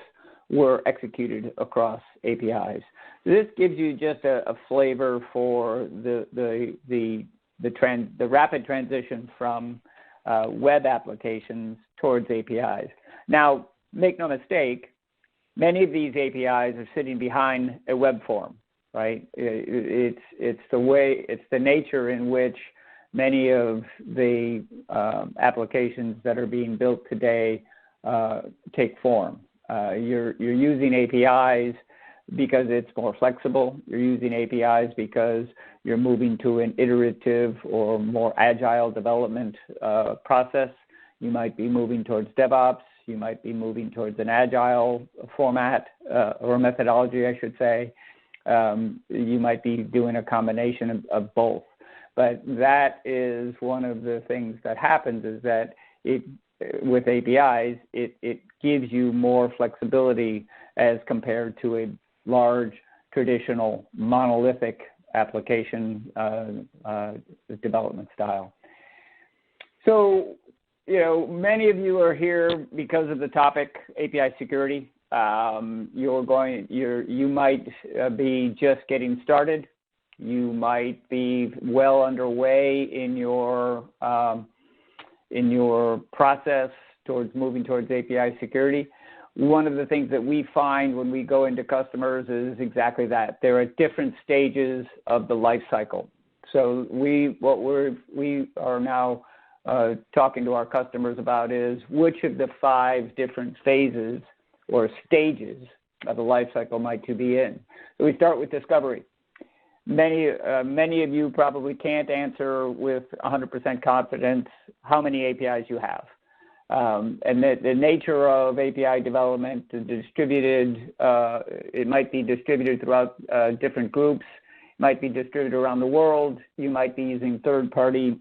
were executed across APIs. This gives you just a flavor for the rapid transition from web applications towards APIs. Now, make no mistake, many of these APIs are sitting behind a web form, right? It's the nature in which many of the applications that are being built today take form. You're using APIs because it's more flexible. You're using APIs because you're moving to an iterative or more agile development process. You might be moving towards DevOps. You might be moving towards an agile format or methodology, I should say. You might be doing a combination of both. But that is one of the things that happens is that with APIs, it gives you more flexibility as compared to a large, traditional, monolithic application development style. So, many of you are here because of the topic API security. You might be just getting started. You might be well underway in your process towards moving towards API security. One of the things that we find when we go into customers is exactly that. There are different stages of the life cycle. So we are now talking to our customers about is which of the 5 different phases or stages of the life cycle might you be in. So we start with discovery. Many of you probably can't answer with 100% confidence how many APIs you have. And the nature of API development, it might be distributed throughout different groups, might be distributed around the world. You might be using third-party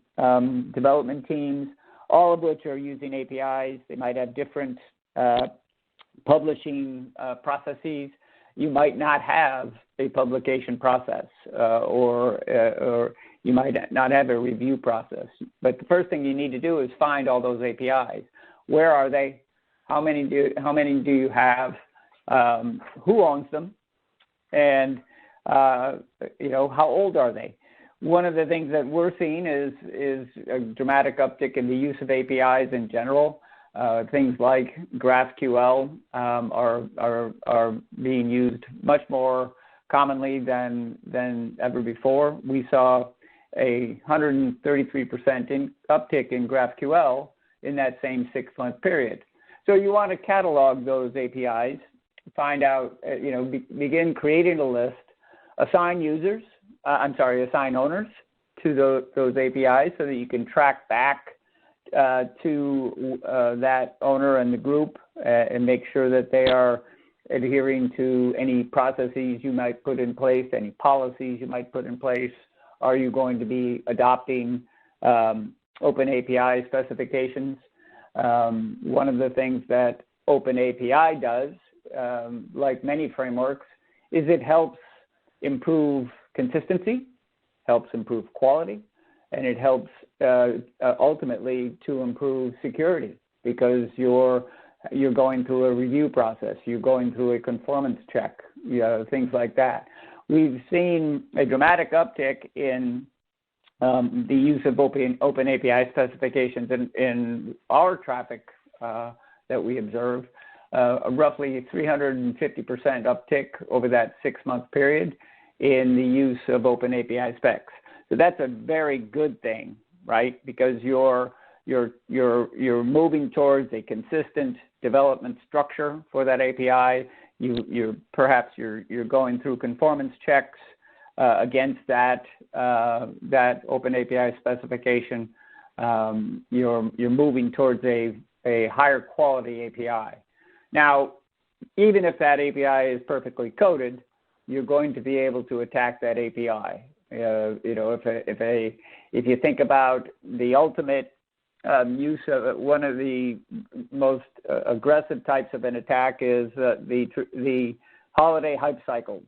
development teams, all of which are using APIs. They might have different publishing processes. You might not have a publication process, or you might not have a review process. But the first thing you need to do is find all those APIs. Where are they? How many do you have? Who owns them? And how old are they? One of the things that we're seeing is a dramatic uptick in the use of APIs in general. Things like GraphQL are being used much more commonly than ever before. We saw a 133% uptick in GraphQL in that same 6-month period. So you want to catalog those APIs, find out, begin creating a list, assign owners to those APIs so that you can track back to that owner and the group and make sure that they are adhering to any processes you might put in place, any policies you might put in place. Are you going to be adopting Open API specifications? One of the things that Open API does, like many frameworks, is it helps improve consistency, helps improve quality, and it helps ultimately to improve security, because you're going through a review process, you're going through a conformance check, things like that. We've seen a dramatic uptick in the use of Open API specifications in our traffic that we observe, roughly 350% uptick over that 6-month period in the use of Open API specs. So that's a very good thing, right? Because you're moving towards a consistent development structure for that API. Perhaps you're going through conformance checks against that Open API specification. You're moving towards a higher quality API. Now, even if that API is perfectly coded, you're going to be able to attack that API. If you think about the ultimate use of one of the most aggressive types of an attack is the holiday hype cycles,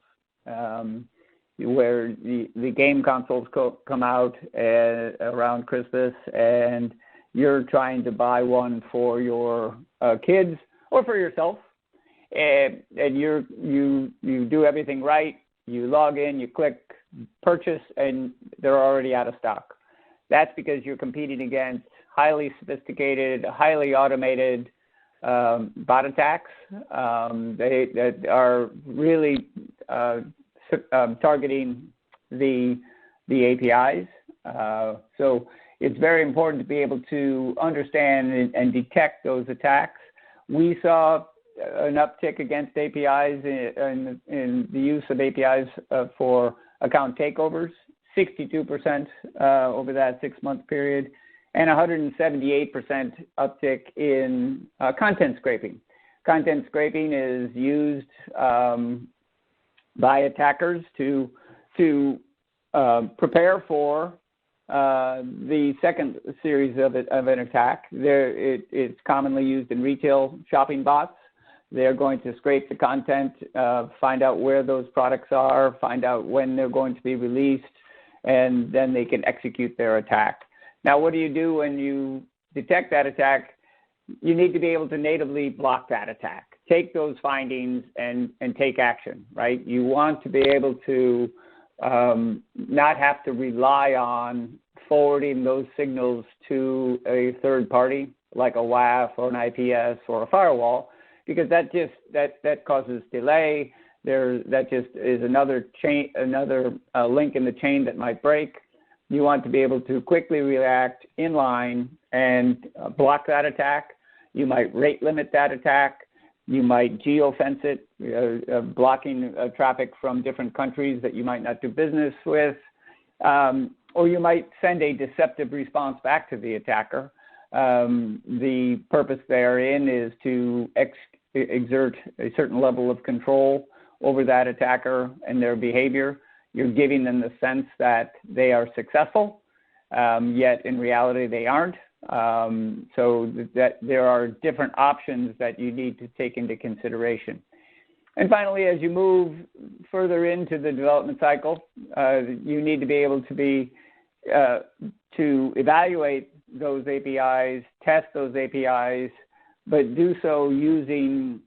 where the game consoles come out around Christmas, and you're trying to buy one for your kids or for yourself, and you do everything right. You log in, you click purchase, and they're already out of stock. That's because you're competing against highly sophisticated, highly automated bot attacks that are really targeting the APIs. So it's very important to be able to understand and detect those attacks. We saw an uptick against APIs in the use of APIs for account takeovers, 62% over that 6-month period, and 178% uptick in content scraping. Content scraping is used by attackers to prepare for the second series of an attack. It's commonly used in retail shopping bots. They're going to scrape the content, find out where those products are, find out when they're going to be released, and then they can execute their attack. Now, what do you do when you detect that attack? You need to be able to natively block that attack. Take those findings and take action, right? You want to be able to not have to rely on forwarding those signals to a third party, like a WAF or an IPS or a firewall, because that causes delay. That just is another link in the chain that might break. You want to be able to quickly react in line and block that attack. You might rate limit that attack. You might geofence it, blocking traffic from different countries that you might not do business with. Or you might send a deceptive response back to the attacker. The purpose therein is to exert a certain level of control over that attacker and their behavior. You're giving them the sense that they are successful, yet in reality they aren't. So that there are different options that you need to take into consideration. And finally, as you move further into the development cycle, you need to be able to evaluate those APIs, test those APIs, but do so using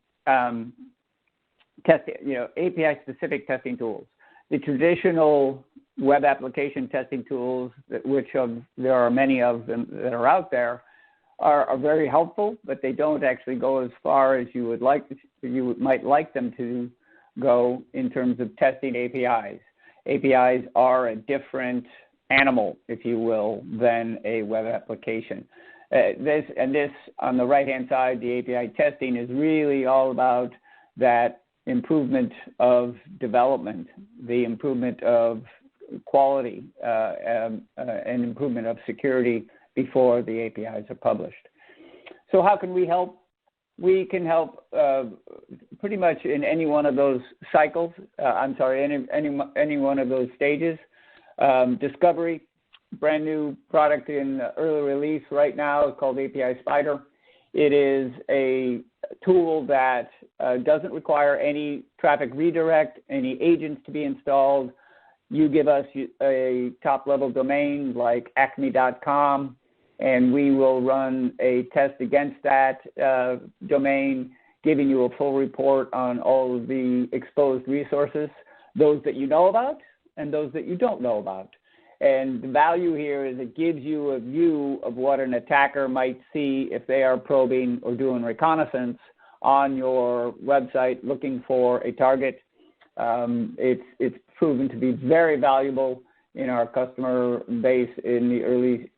API-specific testing tools. The traditional web application testing tools, there are many of them that are out there, are very helpful, but they don't actually go as far as you might like them to go in terms of testing APIs. APIs are a different animal, if you will, than a web application. This on the right-hand side, the API testing is really all about that improvement of development, the improvement of quality, and improvement of security before the APIs are published. So how can we help? We can help pretty much in any one of those cycles. Any one of those stages. Discovery, brand new product in early release right now called API Spider. It is a tool that doesn't require any traffic redirect, any agents to be installed. You give us a top-level domain like acme.com, and we will run a test against that domain, giving you a full report on all of the exposed resources, those that you know about and those that you don't know about. And the value here is it gives you a view of what an attacker might see if they are probing or doing reconnaissance on your website looking for a target. It's proven to be very valuable in our customer base in the early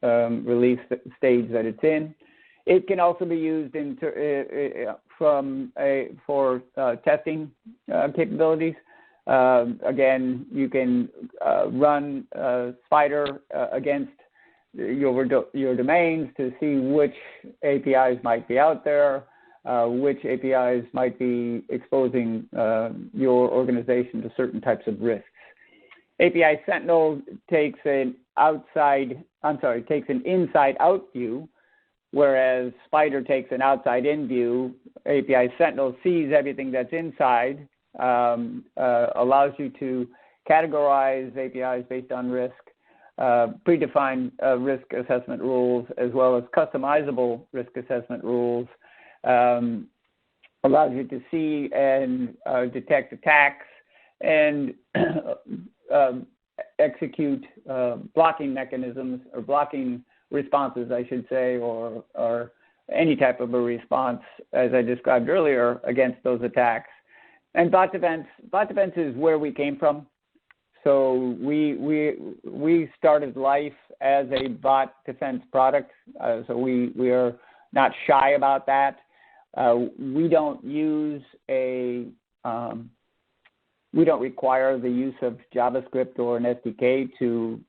release stage that it's in. It can also be used for testing capabilities. Again, you can run Spider against your domains to see which APIs might be out there, which APIs might be exposing your organization to certain types of risks. API Sentinel takes an inside-out view, whereas Spider takes an outside-in view. API Sentinel sees everything that's inside, allows you to categorize APIs based on risk, predefined risk assessment rules, as well as customizable risk assessment rules, allows you to see and detect attacks and execute blocking mechanisms or blocking responses, I should say, or any type of a response, as I described earlier, against those attacks. And bot defense is where we came from. So we started life as a bot defense product. So we are not shy about that. We don't require the use of JavaScript or an SDK to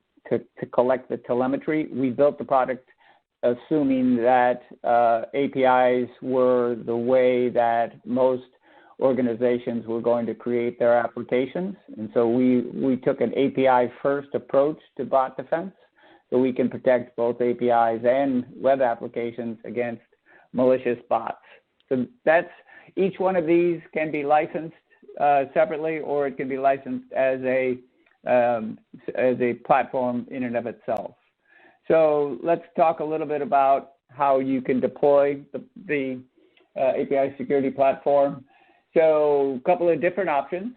collect the telemetry. We built the product assuming that APIs were the way that most organizations were going to create their applications. And so we took an API-first approach to bot defense, so we can protect both APIs and web applications against malicious bots. So each one of these can be licensed separately, or it can be licensed as a platform in and of itself. So let's talk a little bit about how you can deploy the API security platform. So a couple of different options.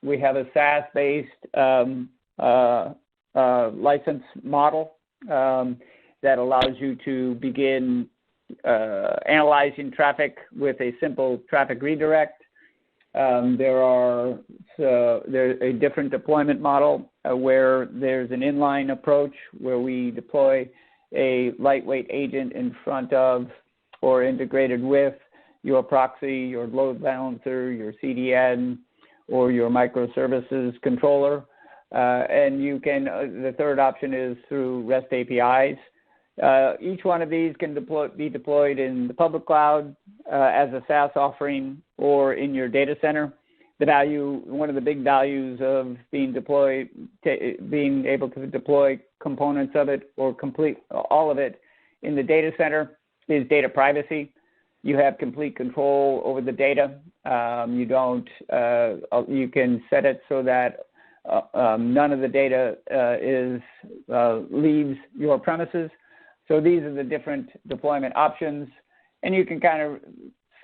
We have a SaaS-based license model that allows you to begin analyzing traffic with a simple traffic redirect. There's a different deployment model where there's an inline approach where we deploy a lightweight agent in front of or integrated with your proxy, your load balancer, your CDN, or your microservices controller. And you can, the third option is through REST APIs. Each one of these can be deployed in the public cloud as a SaaS offering or in your data center. One of the big values of being able to deploy components of it or complete all of it in the data center is data privacy. You have complete control over the data. You can set it so that none of the data leaves your premises. So these are the different deployment options, and you can kind of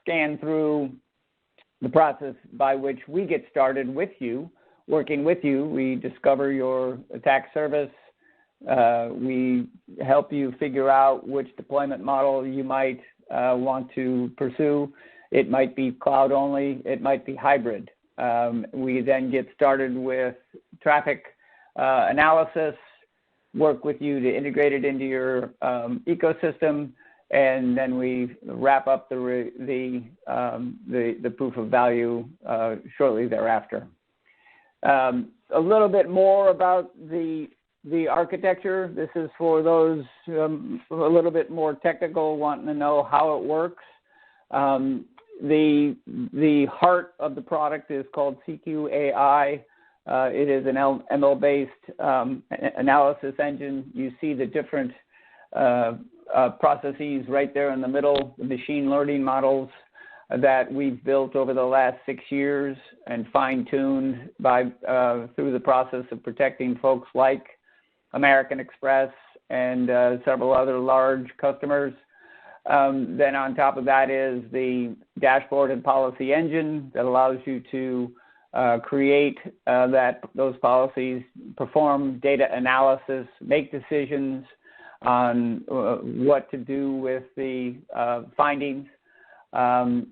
scan through the process by which we get started with you, working with you. We discover your attack service. We help you figure out which deployment model you might want to pursue. It might be cloud only. It might be hybrid. We then get started with traffic analysis, work with you to integrate it into your ecosystem, and then we wrap up the proof of value shortly thereafter. A little bit more about the architecture. This is for those a little bit more technical, wanting to know how it works. The heart of the product is called CQAI. It is an ML-based analysis engine. You see the different processes right there in the middle, the machine learning models that we've built over the last 6 years and fine-tuned through the process of protecting folks like American Express and several other large customers. Then on top of that is the dashboard and policy engine that allows you to create those policies, perform data analysis, make decisions on what to do with the findings. On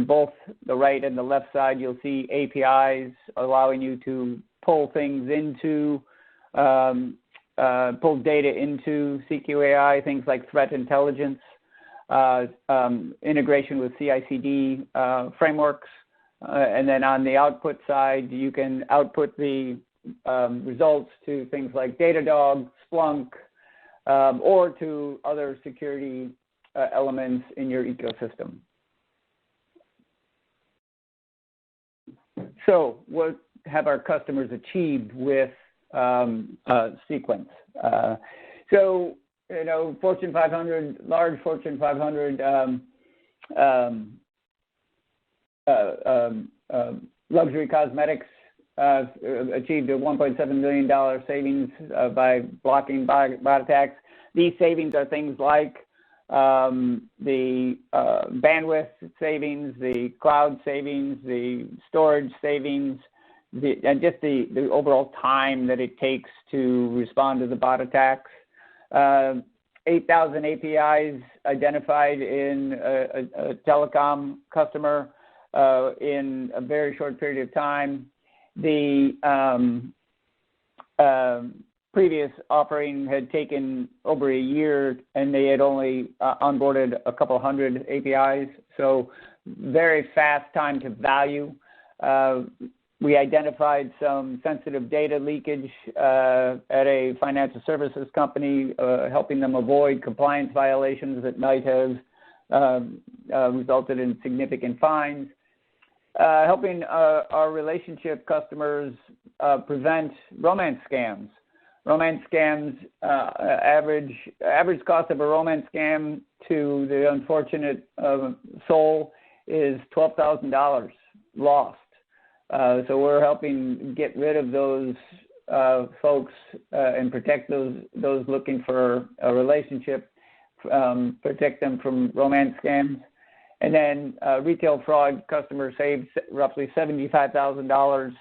both the right and the left side, you'll see APIs allowing you to pull things into, pull data into CQAI, things like threat intelligence, integration with CI/CD frameworks. And then on the output side, you can output the results to things like Datadog, Splunk, or to other security elements in your ecosystem. So what have our customers achieved with Sequence? So, Fortune 500, large Fortune 500 luxury cosmetics achieved a $1.7 million savings by blocking bot attacks. These savings are things like the bandwidth savings, the cloud savings, the storage savings, and just the overall time that it takes to respond to the bot attacks. 8,000 APIs identified in a telecom customer in a very short period of time. The previous offering had taken over a year, and they had only onboarded a couple hundred APIs. So very fast time to value. We identified some sensitive data leakage at a financial services company, helping them avoid compliance violations that might have resulted in significant fines. Helping our relationship customers prevent romance scams. Romance scams, average cost of a romance scam to the unfortunate soul is $12,000 lost. So we're helping get rid of those folks and protect those looking for a relationship, protect them from romance scams. And then retail fraud customer saved roughly $75,000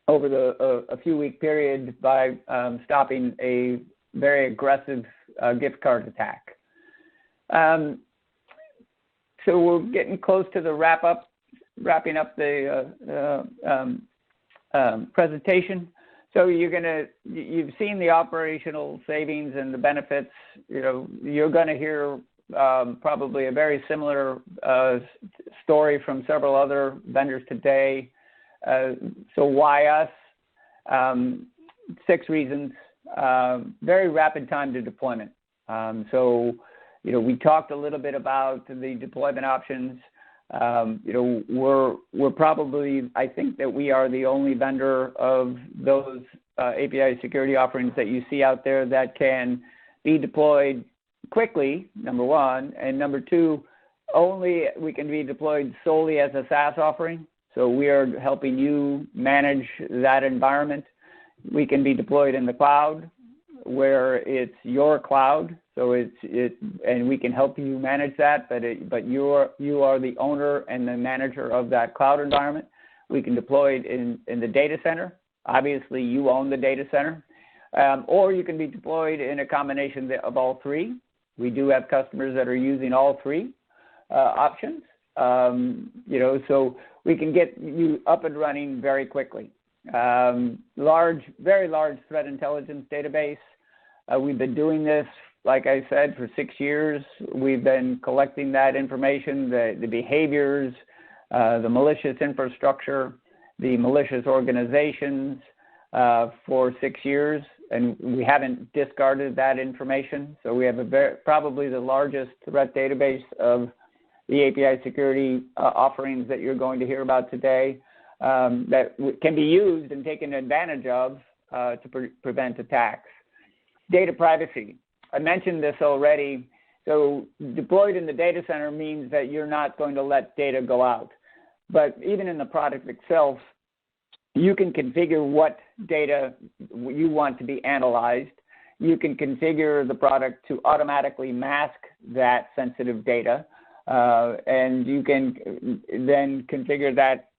over a few-week period by stopping a very aggressive gift card attack. So we're getting close to the wrapping up the presentation. So you've seen the operational savings and the benefits. You're going to hear probably a very similar story from several other vendors today. So why us? 6 reasons. Very rapid time to deployment. We talked a little bit about the deployment options. We're probably, I think that we are the only vendor of those API security offerings that you see out there that can be deployed quickly, number one, and number two, we can be deployed solely as a SaaS offering. So we are helping you manage that environment. We can be deployed in the cloud, where it's your cloud. So and we can help you manage that, but you are the owner and the manager of that cloud environment. We can deploy it in the data center. Obviously, you own the data center. Or you can be deployed in a combination of all three. We do have customers that are using all three options. So we can get you up and running very quickly. Very large threat intelligence database. We've been doing this, like I said, for 6 years. We've been collecting that information, the behaviors, the malicious infrastructure, the malicious organizations for 6 years, and we haven't discarded that information. So we have probably the largest threat database of the API security offerings that you're going to hear about today that can be used and taken advantage of to prevent attacks. Data privacy. I mentioned this already. So deployed in the data center means that you're not going to let data go out. But even in the product itself, you can configure what data you want to be analyzed. You can configure the product to automatically mask that sensitive data. And you can then configure that.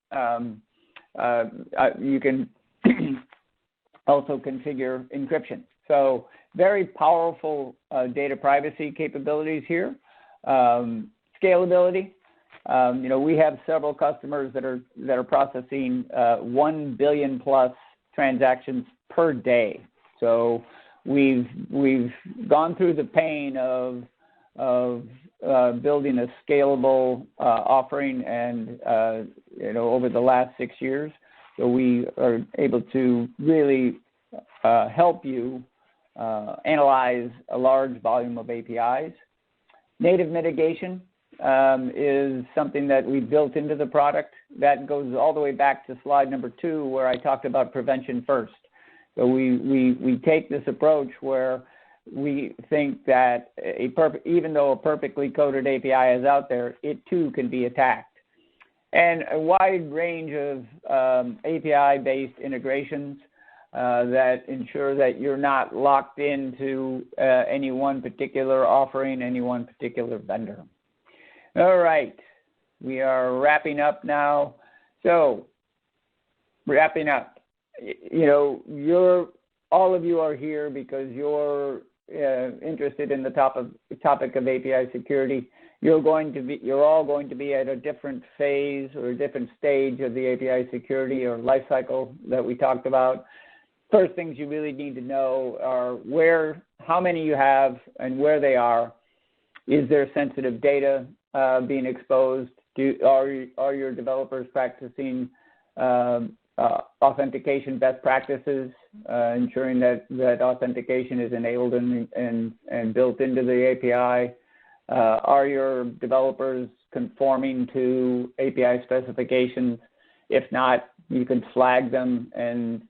You can also configure encryption. So very powerful data privacy capabilities here. Scalability. We have several customers that are processing 1 billion plus transactions per day. So we've gone through the pain of building a scalable offering, and over the last 6 years, so we are able to really help you analyze a large volume of APIs. Native mitigation is something that we built into the product. That goes all the way back to slide number 2, where I talked about prevention first. So we take this approach where we think that even though a perfectly coded API is out there, it too can be attacked. And a wide range of API-based integrations that ensure that you're not locked into any one particular offering, any one particular vendor. All right, we are wrapping up now. So, wrapping up, all of you are here because you're interested in the topic of API security. You're all going to be at a different phase or a different stage of the API security or life cycle that we talked about. First things you really need to know are how many you have and where they are. Is there sensitive data being exposed? Are your developers practicing authentication best practices, ensuring that authentication is enabled and built into the API? Are your developers conforming to API specifications? If not, you can flag them and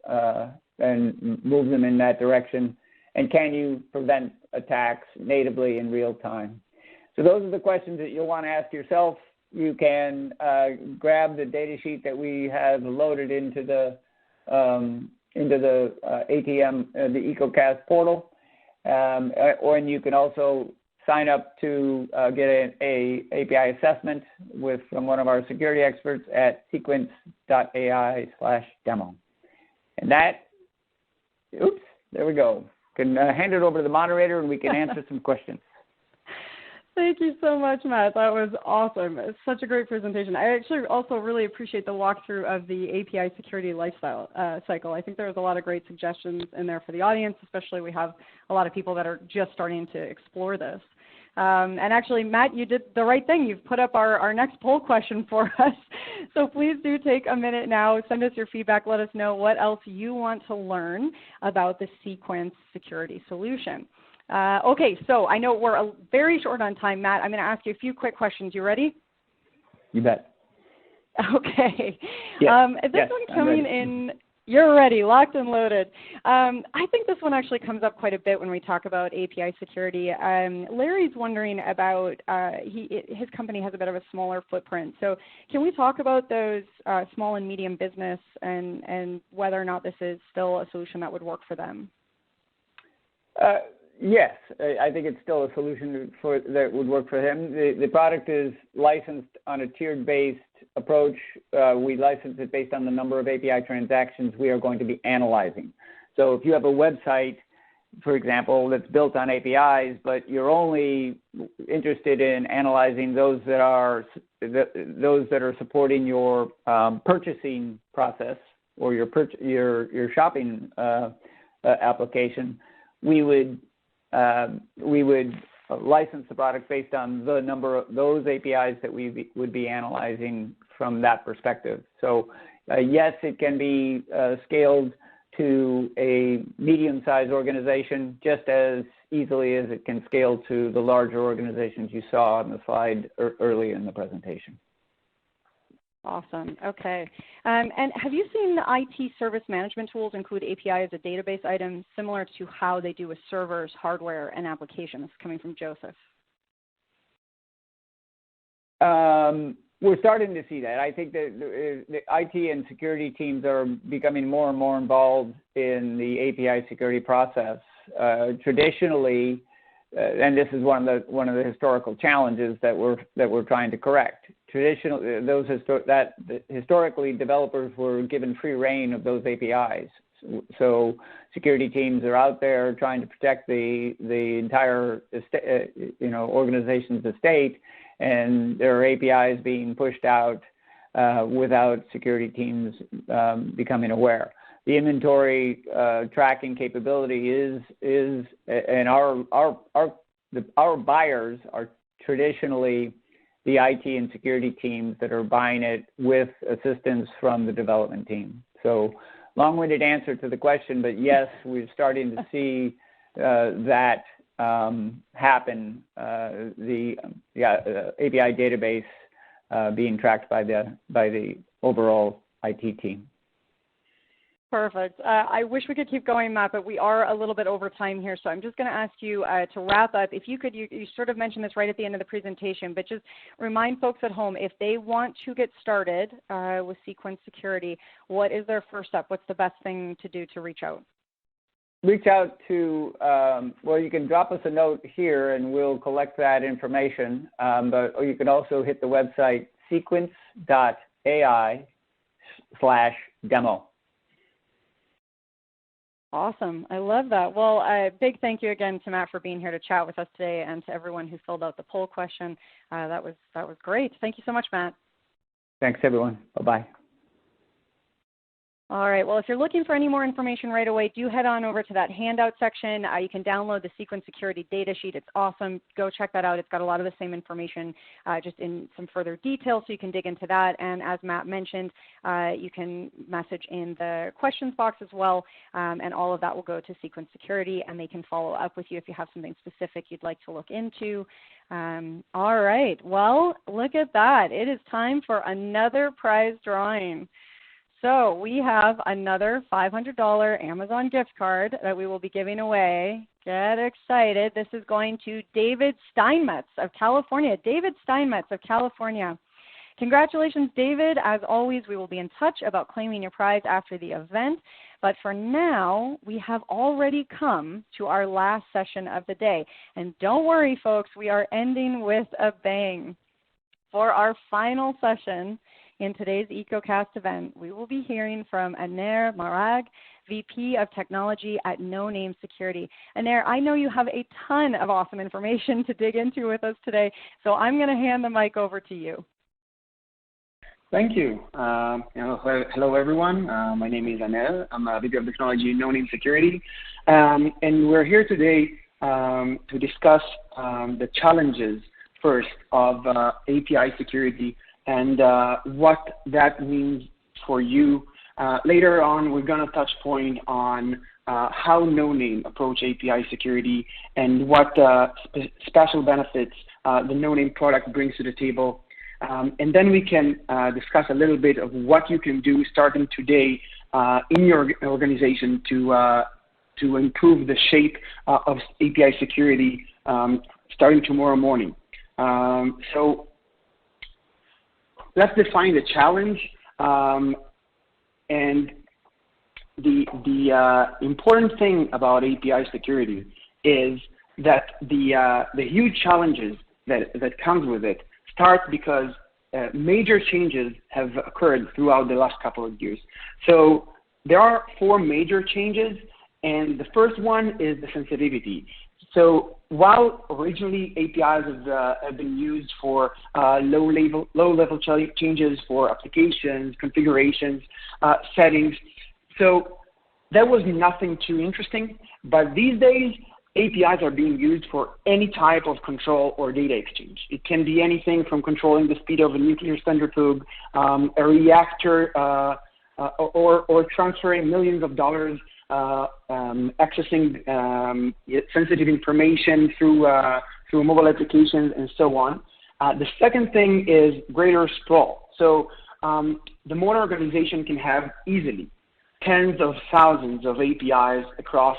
move them in that direction. And can you prevent attacks natively in real time? So those are the questions that you'll want to ask yourself. You can grab the data sheet that we have loaded into the ATM, the EcoCast portal, or you can also sign up to get a API assessment from one of our security experts at sequence.ai/demo. And there we go. Can hand it over to the moderator and we can answer some questions. Thank you so much, Matt. That was awesome. It's such a great presentation. I actually also really appreciate the walkthrough of the API security lifestyle cycle. I think there was a lot of great suggestions in there for the audience, especially we have a lot of people that are just starting to explore this. And actually, Matt, you did the right thing. You've put up our next poll question for us. So please do take a minute now. Send us your feedback. Let us know what else you want to learn about the Sequence security solution. Okay, so I know we're very short on time, Matt. I'm going to ask you a few quick questions. You ready? You bet. Okay. Yes. This Yes, one coming in. You're ready, locked and loaded. I think this one actually comes up quite a bit when we talk about API security. Larry's wondering about, his company has a bit of a smaller footprint. So can we talk about those small and medium business and whether or not this is still a solution that would work for them? Yes, I think it's still a solution that would work for him. The product is licensed on a tiered-based approach. We license it based on the number of API transactions we are going to be analyzing. So if you have a website, for example, that's built on APIs, but you're only interested in analyzing those that are supporting your purchasing process or your shopping application, we would license the product based on the number of those APIs that we would be analyzing from that perspective. So yes, it can be scaled to a medium-sized organization just as easily as it can scale to the larger organizations you saw on the slide early in the presentation. Awesome. Okay. And have you seen the IT service management tools include API as a database item similar to how they do with servers, hardware, and applications? Coming from Joseph. We're starting to see that. I think that the IT and security teams are becoming more and more involved in the API security process. Traditionally, and this is one of the historical challenges that we're trying to correct. Traditionally, historically, developers were given free reign of those APIs. So security teams are out there trying to protect the entire organization's estate, and there are APIs being pushed out without security teams becoming aware. The inventory tracking capability is and our buyers are traditionally the IT and security teams that are buying it with assistance from the development team. So long-winded answer to the question, but yes, we're starting to see that happen, the API database being tracked by the overall IT team. Perfect. I wish we could keep going, Matt, but we are a little bit over time here. So I'm just going to ask you to wrap up. If you could, you sort of mentioned this right at the end of the presentation, but just remind folks at home, if they want to get started with Sequence Security, what is their first step? What's the best thing to do to reach out? Reach out to, well, you can drop us a note here and we'll collect that information, or you can also hit the website sequence.ai/demo. Awesome. I love that. Well, a big thank you again to Matt for being here to chat with us today, and to everyone who filled out the poll question. That was great. Thank you so much, Matt. Thanks, everyone. Bye-bye. All right. Well, if you're looking for any more information right away, do head on over to that handout section. You can download the Sequence Security data sheet. It's awesome. Go check that out. It's got a lot of the same information, just in some further detail, so you can dig into that. And as Matt mentioned, you can message in the questions box as well, and all of that will go to Sequence Security, and they can follow up with you if you have something specific you'd like to look into. All right. Well, look at that. It is time for another prize drawing. So we have another $500 Amazon gift card that we will be giving away. Get excited. This is going to David Steinmetz of California. David Steinmetz of California. Congratulations, David. As always, we will be in touch about claiming your prize after the event. But for now, we have already come to our last session of the day. And don't worry, folks, we are ending with a bang. For our final session, In today's EcoCast event, we will be hearing from Aner Marag, VP of Technology at No Name Security. Aner, I know you have a ton of awesome information to dig into with us today, so I'm going to hand the mic over to you. Thank you. Hello, everyone. My name is Aner. I'm a VP of Technology, No Name Security, and we're here today to discuss the challenges first of API security and what that means for you. Later on, we're going to touch point on how No Name approach API security and what special benefits the No Name product brings to the table. And then we can discuss a little bit of what you can do starting today in your organization to improve the shape of API security starting tomorrow morning. So let's define the challenge. And the important thing about API security is that the huge challenges that comes with it start because major changes have occurred throughout the last couple of years. So there are 4 major changes, and the first one is the sensitivity. So while originally APIs have been used for low-level changes for applications, configurations, settings, so that was nothing too interesting. But these days, APIs are being used for any type of control or data exchange. It can be anything from controlling the speed of a nuclear centrifuge, a reactor, or transferring millions of dollars, accessing sensitive information through mobile applications and so on. The second thing is greater sprawl. So the more an organization can have easily tens of thousands of APIs across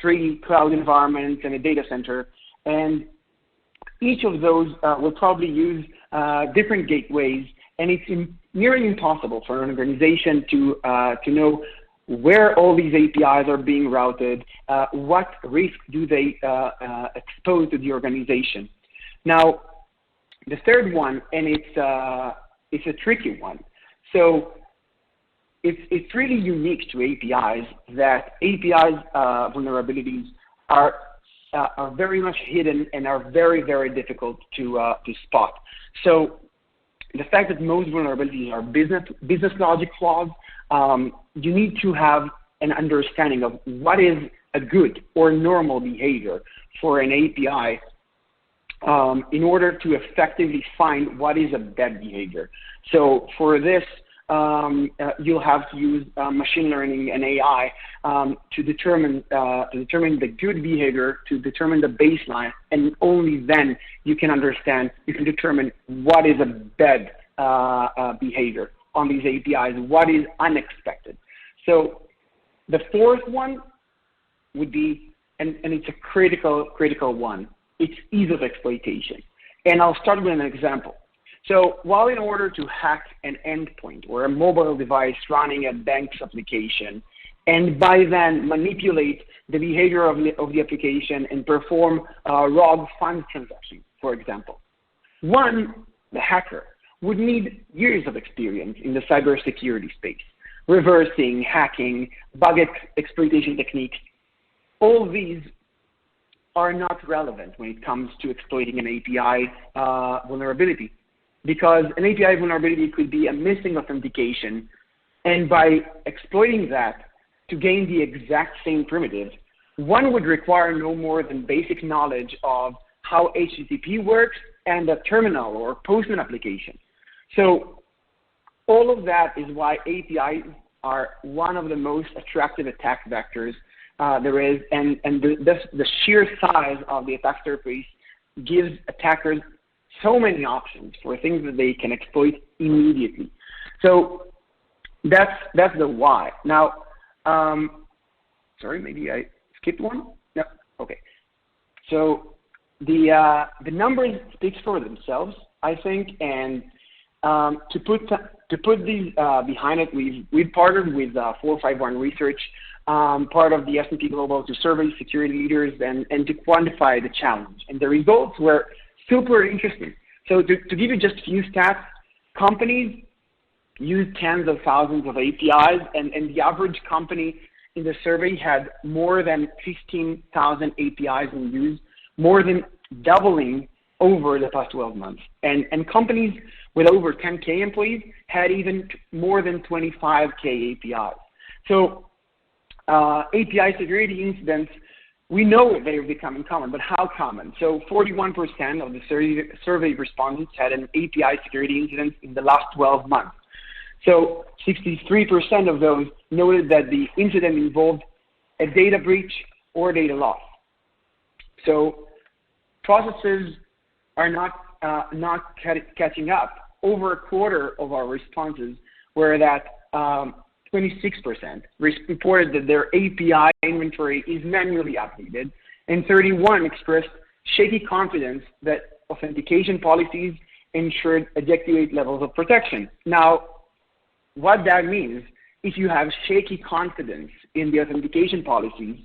3 cloud environments and a data center, and each of those will probably use different gateways, and it's nearly impossible for an organization to know where all these APIs are being routed, what risk do they expose to the organization. Now, the third one, and it's a tricky one. So it's really unique to APIs that APIs vulnerabilities are very much hidden and are very, very difficult to spot. So the fact that most vulnerabilities are business logic flaws, you need to have an understanding of what is a good or normal behavior for an API in order to effectively find what is a bad behavior. So for this, you'll have to use machine learning and AI to determine the good behavior, to determine the baseline, and only then you can determine what is a bad behavior on these APIs, what is unexpected. So the fourth one would be, and it's a critical one, it's ease of exploitation. And I'll start with an example. So while in order to hack an endpoint or a mobile device running a bank's application, and by then manipulate the behavior of the application and perform rogue fund transactions, for example, the hacker would need years of experience in the cybersecurity space, reversing, hacking, bug exploitation techniques. All these are not relevant when it comes to exploiting an API vulnerability, because an API vulnerability could be a missing authentication, and by exploiting that to gain the exact same primitive, one would require no more than basic knowledge of how HTTP works and a terminal or postman application. So all of that is why APIs are one of the most attractive attack vectors there is, and the sheer size of the attack surface gives attackers so many options for things that they can exploit immediately. So that's the why. Now, sorry, maybe I skipped one. No, okay. So the numbers speak for themselves, I think, and to put these behind it, we've partnered with 451 Research, part of the S&P Global, to survey security leaders and to quantify the challenge. And the results were super interesting. So to give you just a few stats, companies use tens of thousands of APIs, and the average company in the survey had more than 15,000 APIs in use, more than doubling over the past 12 months. And companies with over 10K employees had even more than 25K APIs. So API security incidents, we know they're becoming common, but how common? So 41% of the survey respondents had an API security incident in the last 12 months. So 63% of those noted that the incident involved a data breach or data loss. So processes are not catching up. Over a quarter of our responses were that 26% reported that their API inventory is manually updated, and 31% expressed shaky confidence that authentication policies ensured adequate levels of protection. Now, what that means, if you have shaky confidence in the authentication policies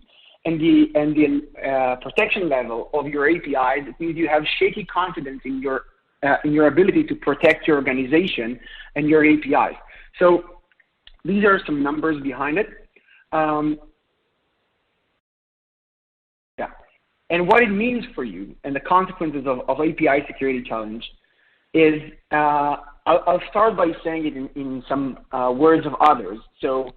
and the protection level of your APIs, it means you have shaky confidence in your ability to protect your organization and your APIs. So these are some numbers behind it. And what it means for you and the consequences of API security challenge is, I'll start by saying it in some words of others. So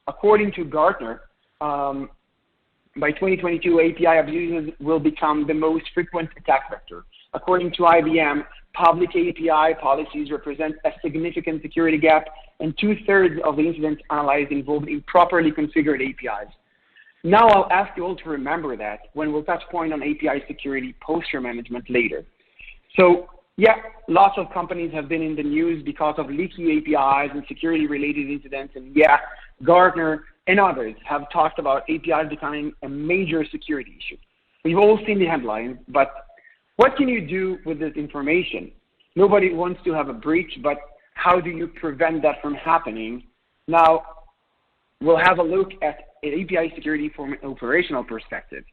according to Gartner, by 2022, API abuses will become the most frequent attack vector. According to IBM, public API policies represent a significant security gap, and 2/3 of the incidents analyzed involved improperly configured APIs. Now I'll ask you all to remember that when we'll touch point on API security posture management later. So yeah, lots of companies have been in the news because of leaky APIs and security-related incidents, and yeah, Gartner and others have talked about APIs becoming a major security issue. We've all seen the headlines, but what can you do with this information? Nobody wants to have a breach, but how do you prevent that from happening? Now, we'll have a look at API security from an operational perspective.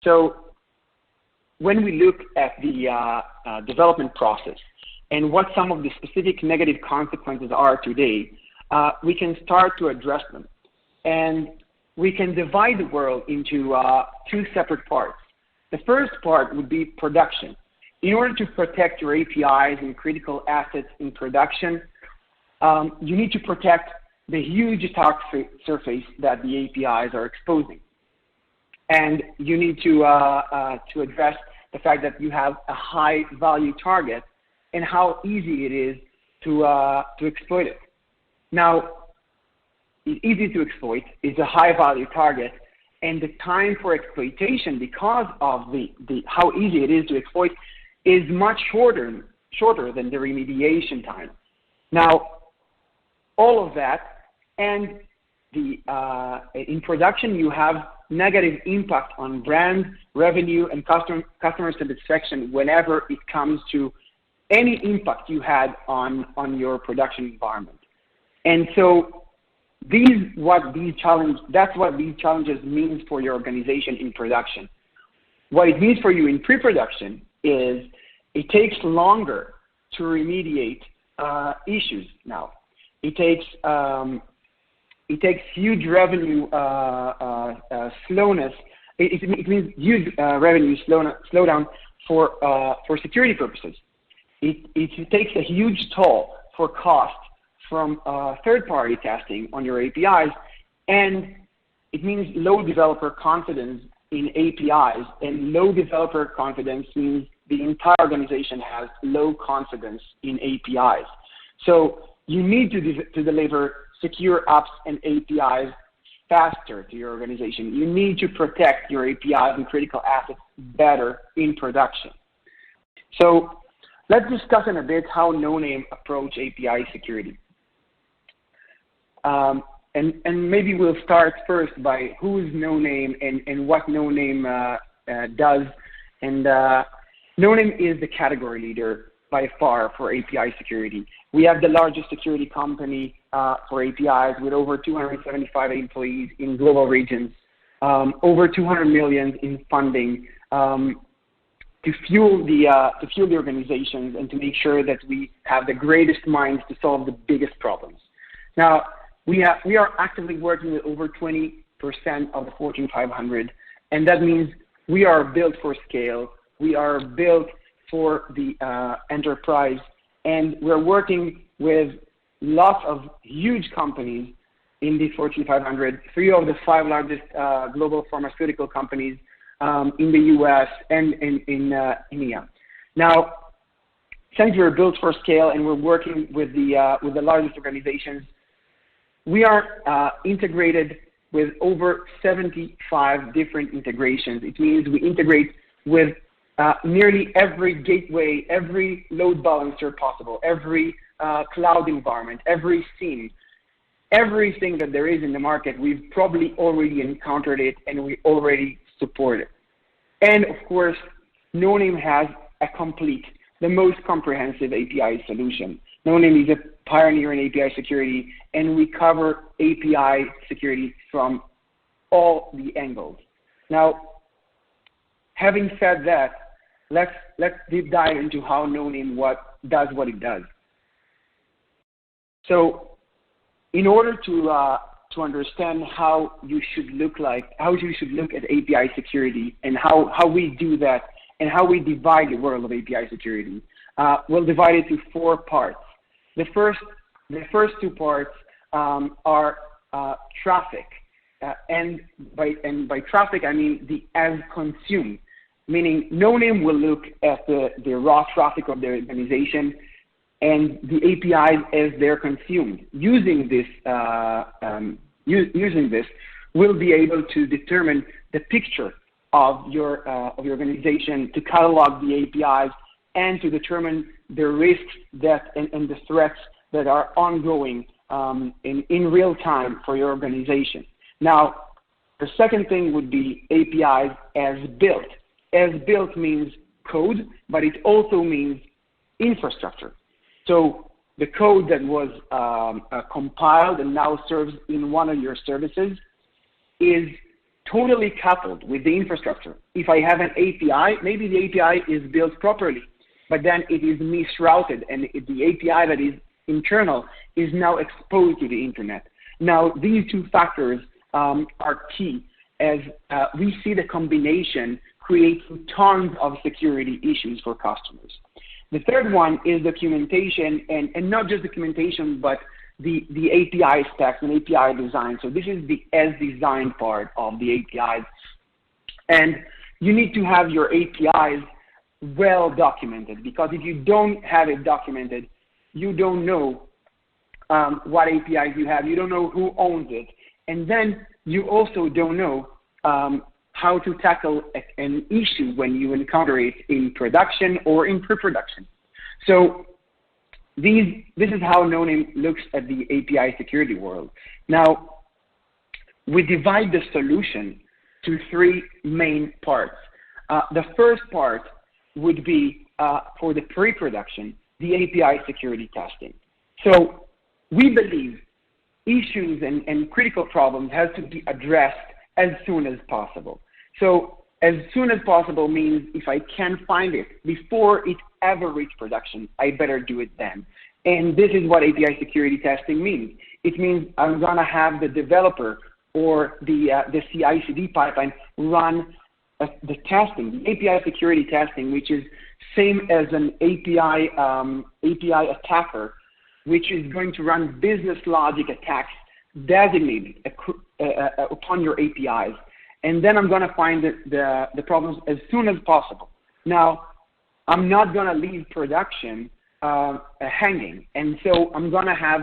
So when we look at the development process and what some of the specific negative consequences are today, we can start to address them. And we can divide the world into two separate parts. The first part would be production. In order to protect your APIs and critical assets in production, you need to protect the huge attack surface that the APIs are exposing. And you need to address the fact that you have a high value target and how easy it is to exploit it. Now, it's easy to exploit, it's a high value target, and the time for exploitation, because of the how easy it is to exploit, is much shorter than the remediation time. Now, all of that, and in production you have negative impact on brand, revenue, and customer satisfaction whenever it comes to any impact you had on your production environment. And so that's what these challenges means for your organization in production. What it means for you in pre-production is it takes longer to remediate issues now. It takes huge revenue slowness. It means huge revenue slowdown for security purposes. It takes a huge toll for cost from third-party testing on your APIs, and it means low developer confidence in APIs, and low developer confidence means the entire organization has low confidence in APIs. So you need to deliver secure apps and APIs faster to your organization. You need to protect your APIs and critical assets better in production. So let's discuss in a bit how No-Name approach API security. And maybe we'll start first by who's No-Name and what No-Name does. And No-Name is the category leader by far for API security. We have the largest security company for APIs with over 275 employees in global regions. over 200 million in funding to fuel the organizations and to make sure that we have the greatest minds to solve the biggest problems. Now, we are actively working with over 20% of the Fortune 500, and that means we are built for scale. We are built for the enterprise, and we're working with lots of huge companies in the Fortune 500, 3 of the 5 largest global pharmaceutical companies in the US and in EMEA. Now, since we're built for scale and we're working with the largest organizations, we are integrated with over 75 different integrations. It means we integrate with nearly every gateway, every load balancer possible, every cloud environment, every SIEM, everything that there is in the market. We've probably already encountered it and we already support it. And of course, No Name has the most comprehensive API solution. No Name is a pioneer in API security, and we cover API security from all the angles. Now, having said that, let's deep dive into how No Name does what it does. So, in order to understand how you should look at API security and how we do that and how we divide the world of API security, we'll divide it into 4 parts. The first 2 parts are traffic, and by traffic I mean the as consumed, meaning No Name will look at the raw traffic of the organization and the APIs as they're consumed. Using this, we'll be able to determine the picture of your organization, to catalog the APIs, and to determine the risks and the threats that are ongoing in real time for your organization. Now, the second thing would be APIs as built. As built means code, but it also means infrastructure. So the code that was compiled and now serves in one of your services is totally coupled with the infrastructure. If I have an API, maybe the API is built properly, but then it is misrouted, and the API that is internal is now exposed to the internet. Now, these 2 factors are key, as we see the combination creating tons of security issues for customers. The third one is documentation, and not just documentation, but the API specs and API design. So this is the as designed part of the APIs. And you need to have your APIs well documented, because if you don't have it documented, you don't know what APIs you have. You don't know who owns it. And then you also don't know how to tackle an issue when you encounter it in production or in pre-production. So this is how No Name looks at the API security world. Now, we divide the solution to 3 main parts. The first part would be for the pre-production, the API security testing. So we believe issues and critical problems have to be addressed as soon as possible. So as soon as possible means if I can find it before it ever reaches production, I better do it then. And this is what API security testing means. It means I'm going to have the developer or the CI/CD pipeline run the testing, the API security testing, which is same as an API attacker, which is going to run business logic attacks designated upon your APIs. And then I'm going to find the problems as soon as possible. Now, I'm not going to leave production hanging. And so I'm going to have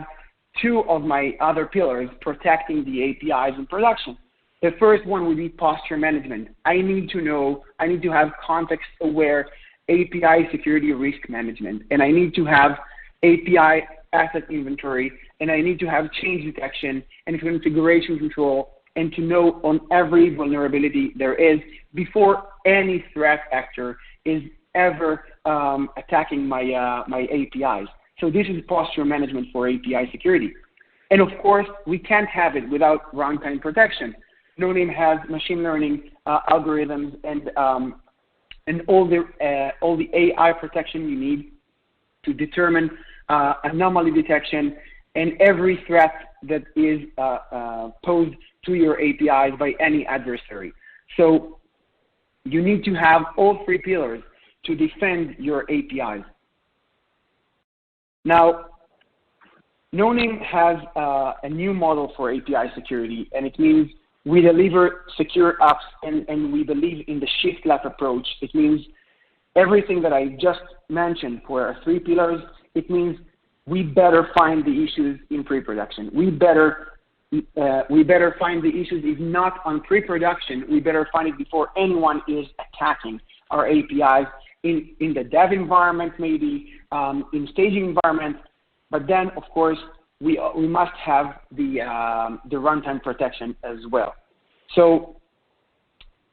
2 of my other pillars protecting the APIs in production. The first one would be posture management. I need to have context-aware API security risk management, and I need to have API asset inventory, and I need to have change detection and configuration control, and to know on every vulnerability there is before any threat actor is ever attacking my APIs. So this is posture management for API security. And of course, we can't have it without runtime protection. No Name has machine learning algorithms and all the AI protection you need to determine anomaly detection and every threat that is posed to your APIs by any adversary. So you need to have all three pillars to defend your APIs. Now, No Name has a new model for API security, and it means we deliver secure apps, and we believe in the shift left approach. It means everything that I just mentioned for our three pillars, it means we better find the issues in pre-production. We better find the issues, if not on pre-production, we better find it before anyone is attacking our APIs in the dev environment, maybe in staging environment. But then, of course, we must have the runtime protection as well. So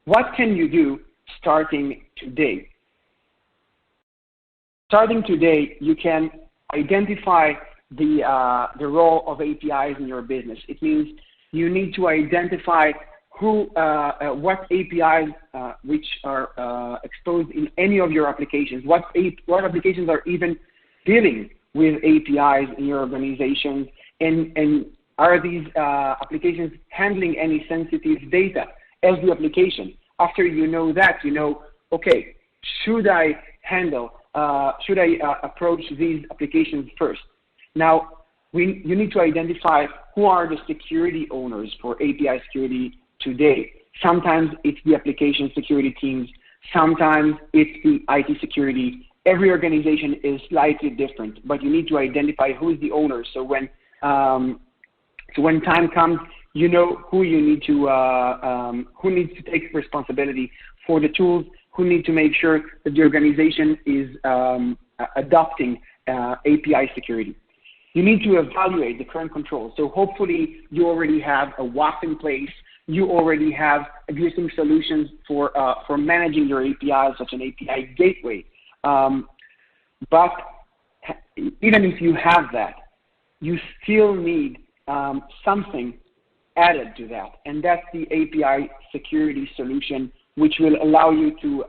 what can you do starting today? Starting today, you can identify the role of APIs in your business. It means you need to identify what APIs which are exposed in any of your applications, what applications are even dealing with APIs in your organization, and are these applications handling any sensitive data as the application? After you know that, you know, okay, should I approach these applications first? Now, you need to identify who are the security owners for API security today. Sometimes it's the application security teams. Sometimes it's the IT security. Every organization is slightly different, but you need to identify who is the owner. So when time comes, you know who you need to who needs to take responsibility for the tools, who need to make sure that the organization is adopting API security. You need to evaluate the current controls. So hopefully you already have a WAF in place. You already have existing solutions for managing your APIs, such an API gateway. But even if you have that, you still need something added to that, and that's the API security solution, which will allow you to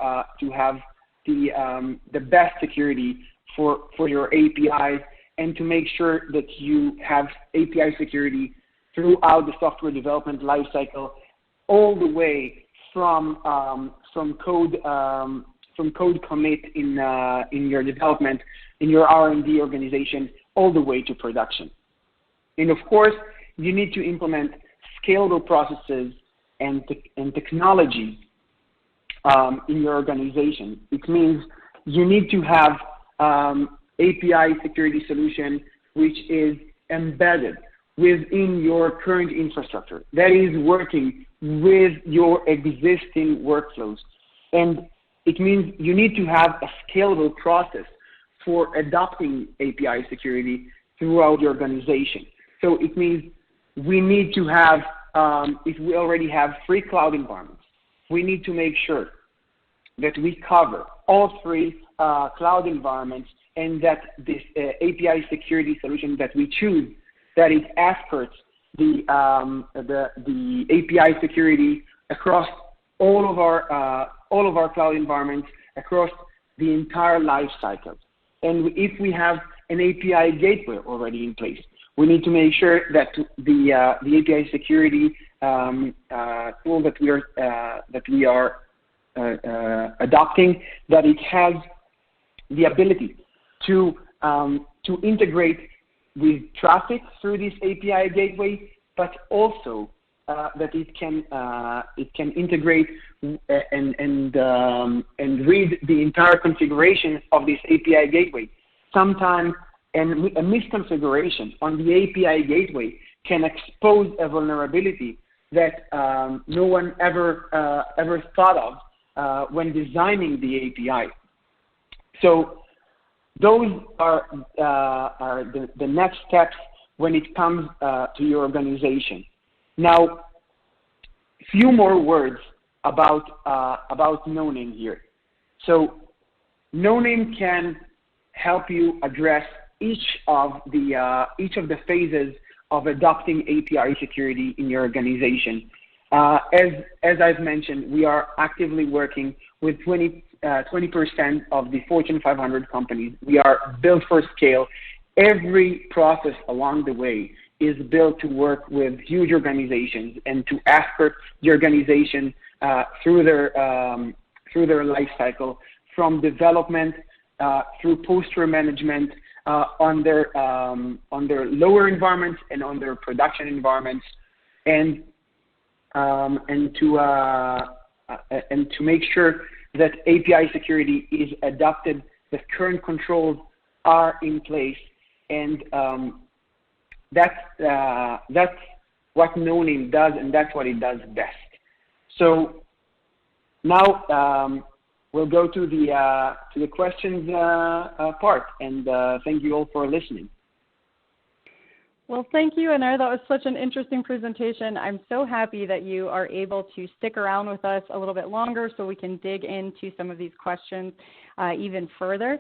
have the best security for your APIs, and to make sure that you have API security throughout the software development lifecycle, all the way from code commit in your development, in your R&D organization, all the way to production. And of course, you need to implement scalable processes and technology in your organization. It means you need to have API security solution which is embedded within your current infrastructure, that is working with your existing workflows. And it means you need to have a scalable process for adopting API security throughout your organization. So it means we need to have, if we already have free cloud environments, we need to make sure that we cover all three cloud environments, and that this API security solution that we choose, that it escorts the API security across all of our cloud environments, across the entire life cycle. And if we have an API gateway already in place, we need to make sure that the API security tool that we are adopting, that it has the ability to integrate with traffic through this API gateway, but also that it can integrate and read the entire configuration of this API gateway. Sometimes a misconfiguration on the API gateway can expose a vulnerability that no one ever thought of when designing the API. So those are the next steps when it comes to your organization. Now, few more words about No Name here. So No Name can help you address each of the phases of adopting API security in your organization. As I've mentioned, we are actively working with 20% of the Fortune 500 companies. We are built for scale. Every process along the way is built to work with huge organizations and to escort the organization through their life cycle, from development through post-trade management on their lower environments and on their production environments, and to make sure that API security is adopted, the current controls are in place, and that's what No Name does, and that's what it does best. So now we'll go to the questions part, and thank you all for listening. Well, thank you, Anar. That was such an interesting presentation. I'm so happy that you are able to stick around with us a little bit longer so we can dig into some of these questions even further.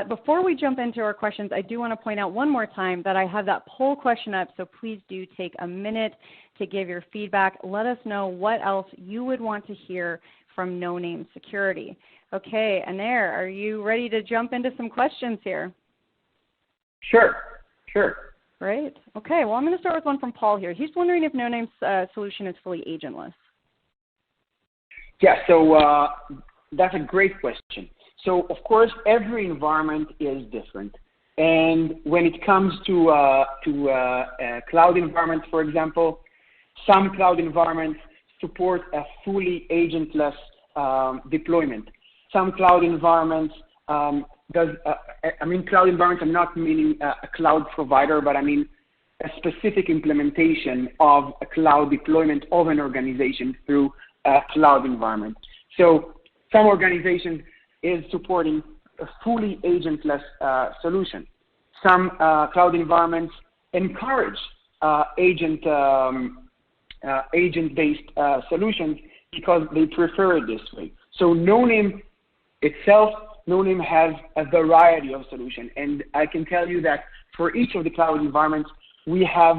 Before we jump into our questions, I do want to point out one more time that I have that poll question up, so please do take a minute to give your feedback. Let us know what else you would want to hear from No Name Security. Okay, Anar, are you ready to jump into some questions here? Sure. Great. Okay, well, I'm going to start with one from Paul here. He's wondering if No Name's solution is fully agentless. Yeah, so that's a great question. So, of course, every environment is different. And when it comes to cloud environments, for example, some cloud environments support a fully agentless deployment. Some cloud environments cloud environments, I'm not meaning a cloud provider, but I mean a specific implementation of a cloud deployment of an organization through a cloud environment. So some organizations is supporting a fully agentless solution. Some cloud environments encourage agent-based solutions because they prefer it this way. So No Name itself, No Name has a variety of solutions, and I can tell you that for each of the cloud environments, we have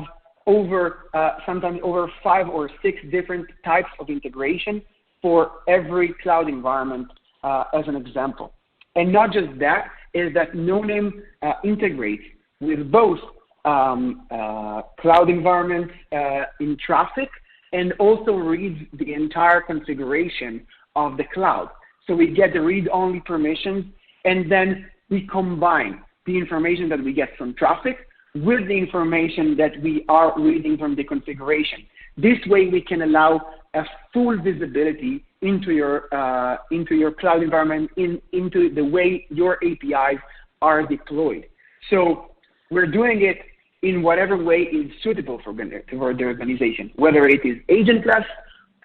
sometimes over 5 or 6 different types of integration for every cloud environment, as an example. And not just that, is that No Name integrates with both cloud environments in traffic and also reads the entire configuration of the cloud. So we get the read-only permissions, and then we combine the information that we get from traffic with the information that we are reading from the configuration. This way, we can allow a full visibility into your cloud environment, into the way your APIs are deployed. So we're doing it in whatever way is suitable for the organization, whether it is agentless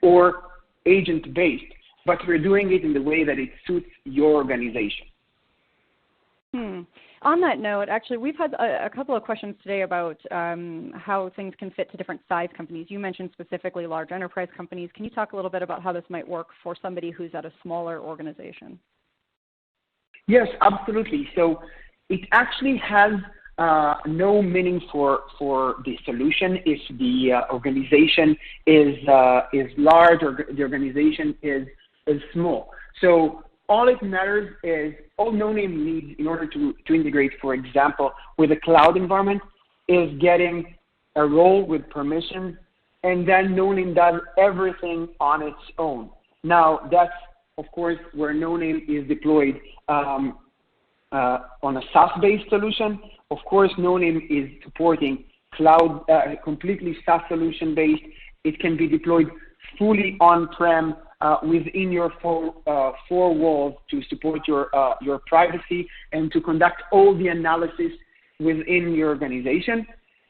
or agent-based. But we're doing it in the way that it suits your organization. On that note, actually, we've had a couple of questions today about how things can fit to different size companies. You mentioned specifically large enterprise companies. Can you talk a little bit about how this might work for somebody who's at a smaller organization? Yes, absolutely. So it actually has no meaning for the solution if the organization is large or the organization is small. So all it matters is, all No Name needs in order to integrate, for example, with a cloud environment, is getting a role with permissions, and then No Name does everything on its own. Now, that's, of course, where No Name is deployed on a SaaS-based solution. Of course, No Name is supporting cloud, completely SaaS solution-based. It can be deployed fully on-prem, within your four walls to support your privacy and to conduct all the analysis within your organization.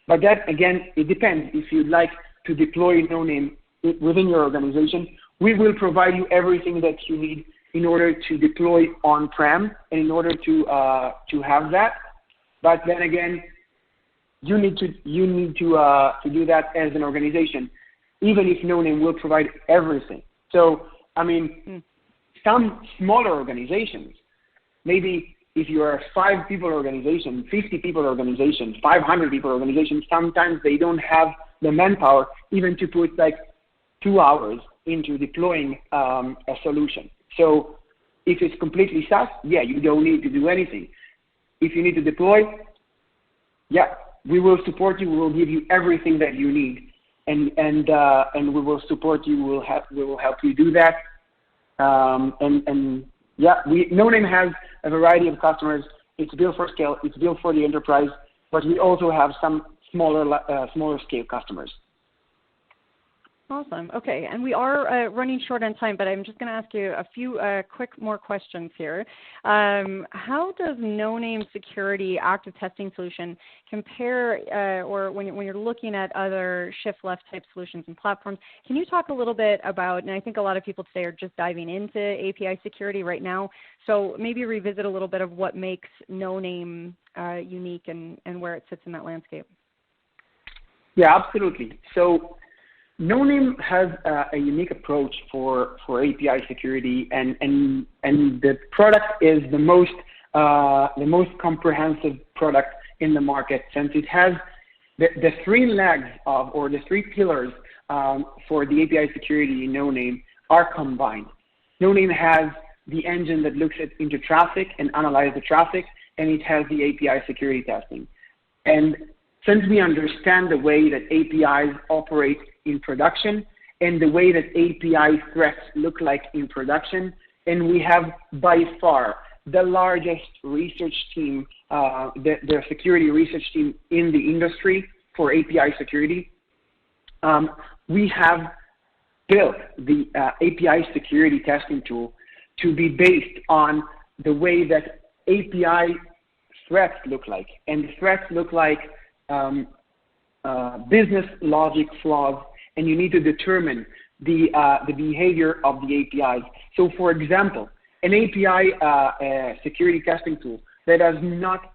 But that, again, it depends. If you'd like to deploy No Name within your organization, we will provide you everything that you need in order to deploy on-prem and in order to have that. But then again, you need to do that as an organization, even if No Name will provide everything. So, I mean, some smaller organizations, maybe if you are a 5-people organization, 50-people organization, 500-people organization, sometimes they don't have the manpower even to put like 2 hours into deploying a solution. So if it's completely SaaS, yeah, you don't need to do anything. If you need to deploy, yeah, we will support you. We will give you everything that you need, and we will support you. We will help you do that. Yeah, NoName has a variety of customers. It's built for scale. It's built for the enterprise, but we also have some smaller scale customers. Awesome. Okay, and we are running short on time, but I'm just going to ask you a few quick more questions here. How does NoName Security Active Testing Solution compare, or when you're looking at other shift left type solutions and platforms, can you talk a little bit about, and I think a lot of people today are just diving into API security right now, so maybe revisit a little bit of what makes NoName unique and where it sits in that landscape. Yeah, absolutely. So NoName has a unique approach for API security, and the product is the most comprehensive product in the market, since it has the three legs of, or the three pillars for the API security in NoName are combined. NoName has the engine that looks into traffic and analyzes the traffic, and it has the API security testing. And since we understand the way that APIs operate in production and the way that API threats look like in production, and we have by far the largest research team, the security research team in the industry for API security, we have built the API security testing tool to be based on the way that API threats look like. And the threats look like business logic flaws, and you need to determine the behavior of the APIs. So for example, an API security testing tool that does not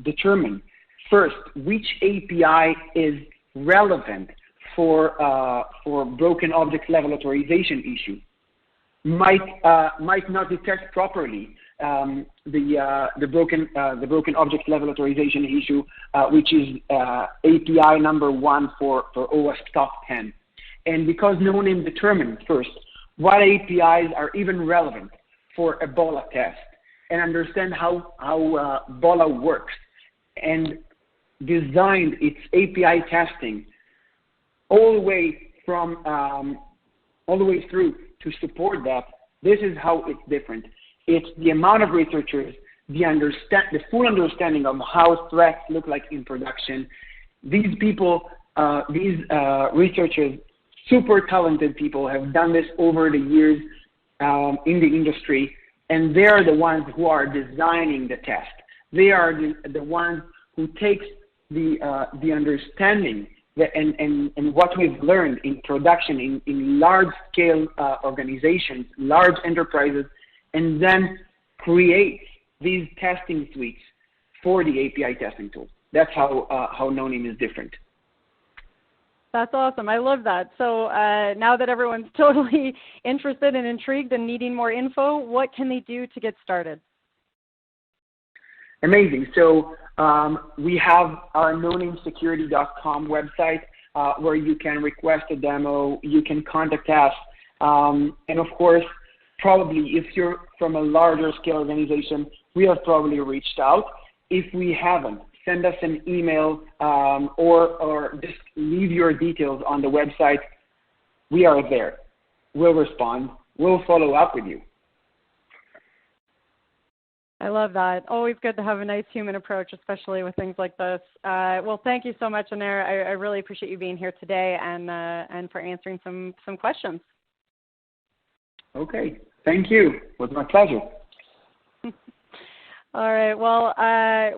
determine first which API is relevant for broken object level authorization issue might not detect properly the broken object level authorization issue, which is API number 1 for OWASP top 10. And because NoName determined first what APIs are even relevant for a BOLA test and understand how BOLA works, and designed its API testing all the way through to support that, this is how it's different. It's the amount of researchers, the full understanding of how threats look like in production. These people, these researchers, super talented people, have done this over the years in the industry, and they're the ones who are designing the test. They are the ones who takes the understanding and what we've learned in production in large-scale organizations, large enterprises, and then create these testing suites for the API testing tool. That's how NoName is different. That's awesome. I love that. So now that everyone's totally interested and intrigued and needing more info, what can they do to get started? Amazing. So we have our nonamesecurity.com website where you can request a demo, you can contact us, and of course, probably if you're from a larger scale organization, we have probably reached out. If we haven't, send us an email or just leave your details on the website. We are there. We'll respond. We'll follow up with you. I love that. Always good to have a nice human approach, especially with things like this. Well, thank you so much, Aner. I really appreciate you being here today and for answering some questions. Okay. Thank you. It was my pleasure. All right. Well,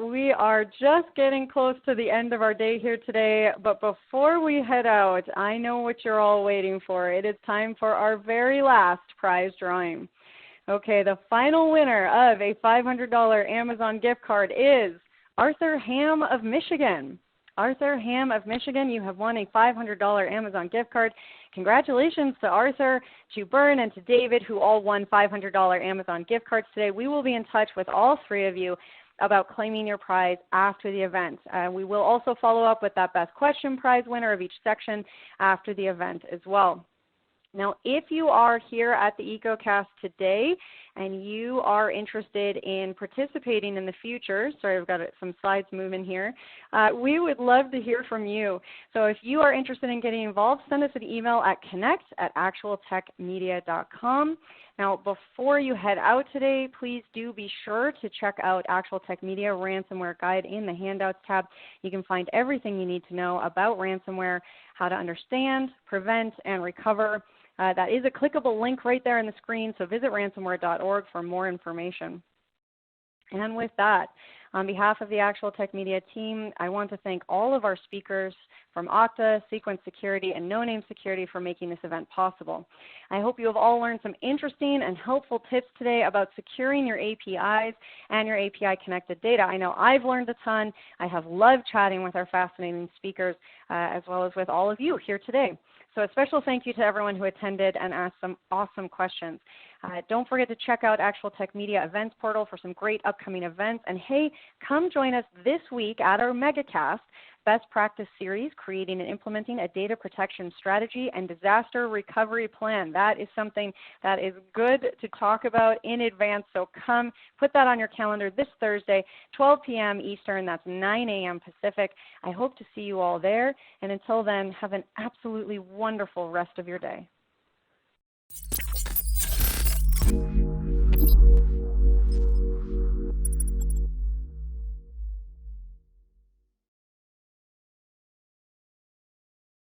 we are just getting close to the end of our day here today. But before we head out, I know what you're all waiting for. It is time for our very last prize drawing. Okay, the final winner of a $500 Amazon gift card is Arthur Ham of Michigan. Arthur Ham of Michigan, you have won a $500 Amazon gift card. Congratulations to Arthur, to Byrne, and to David, who all won $500 Amazon gift cards today. We will be in touch with all three of you about claiming your prize after the event. We will also follow up with that best question prize winner of each section after the event as well. Now, if you are here at the EcoCast today and you are interested in participating in the future, sorry, I've got some slides moving here, we would love to hear from you. So if you are interested in getting involved, send us an email at connect@actualtechmedia.com. Now, before you head out today, please do be sure to check out Actual Tech Media Ransomware Guide in the Handouts tab. You can find everything you need to know about ransomware, how to understand, prevent, and recover. That is a clickable link right there on the screen, so visit ransomware.org for more information. And with that, on behalf of the Actual Tech Media team, I want to thank all of our speakers from Okta, Sequence Security, and No Name Security for making this event possible. I hope you have all learned some interesting and helpful tips today about securing your APIs and your API connected data. I know I've learned a ton. I have loved chatting with our fascinating speakers, as well as with all of you here today. So a special thank you to everyone who attended and asked some awesome questions. Don't forget to check out Actual Tech Media events portal for some great upcoming events. And hey, come join us this week at our MegaCast Best Practice Series, Creating and Implementing a Data Protection Strategy and Disaster Recovery Plan. That is something that is good to talk about in advance, so come put that on your calendar this Thursday, 12 p.m. Eastern, that's 9 a.m. Pacific. I hope to see you all there, and until then, have an absolutely wonderful rest of your day.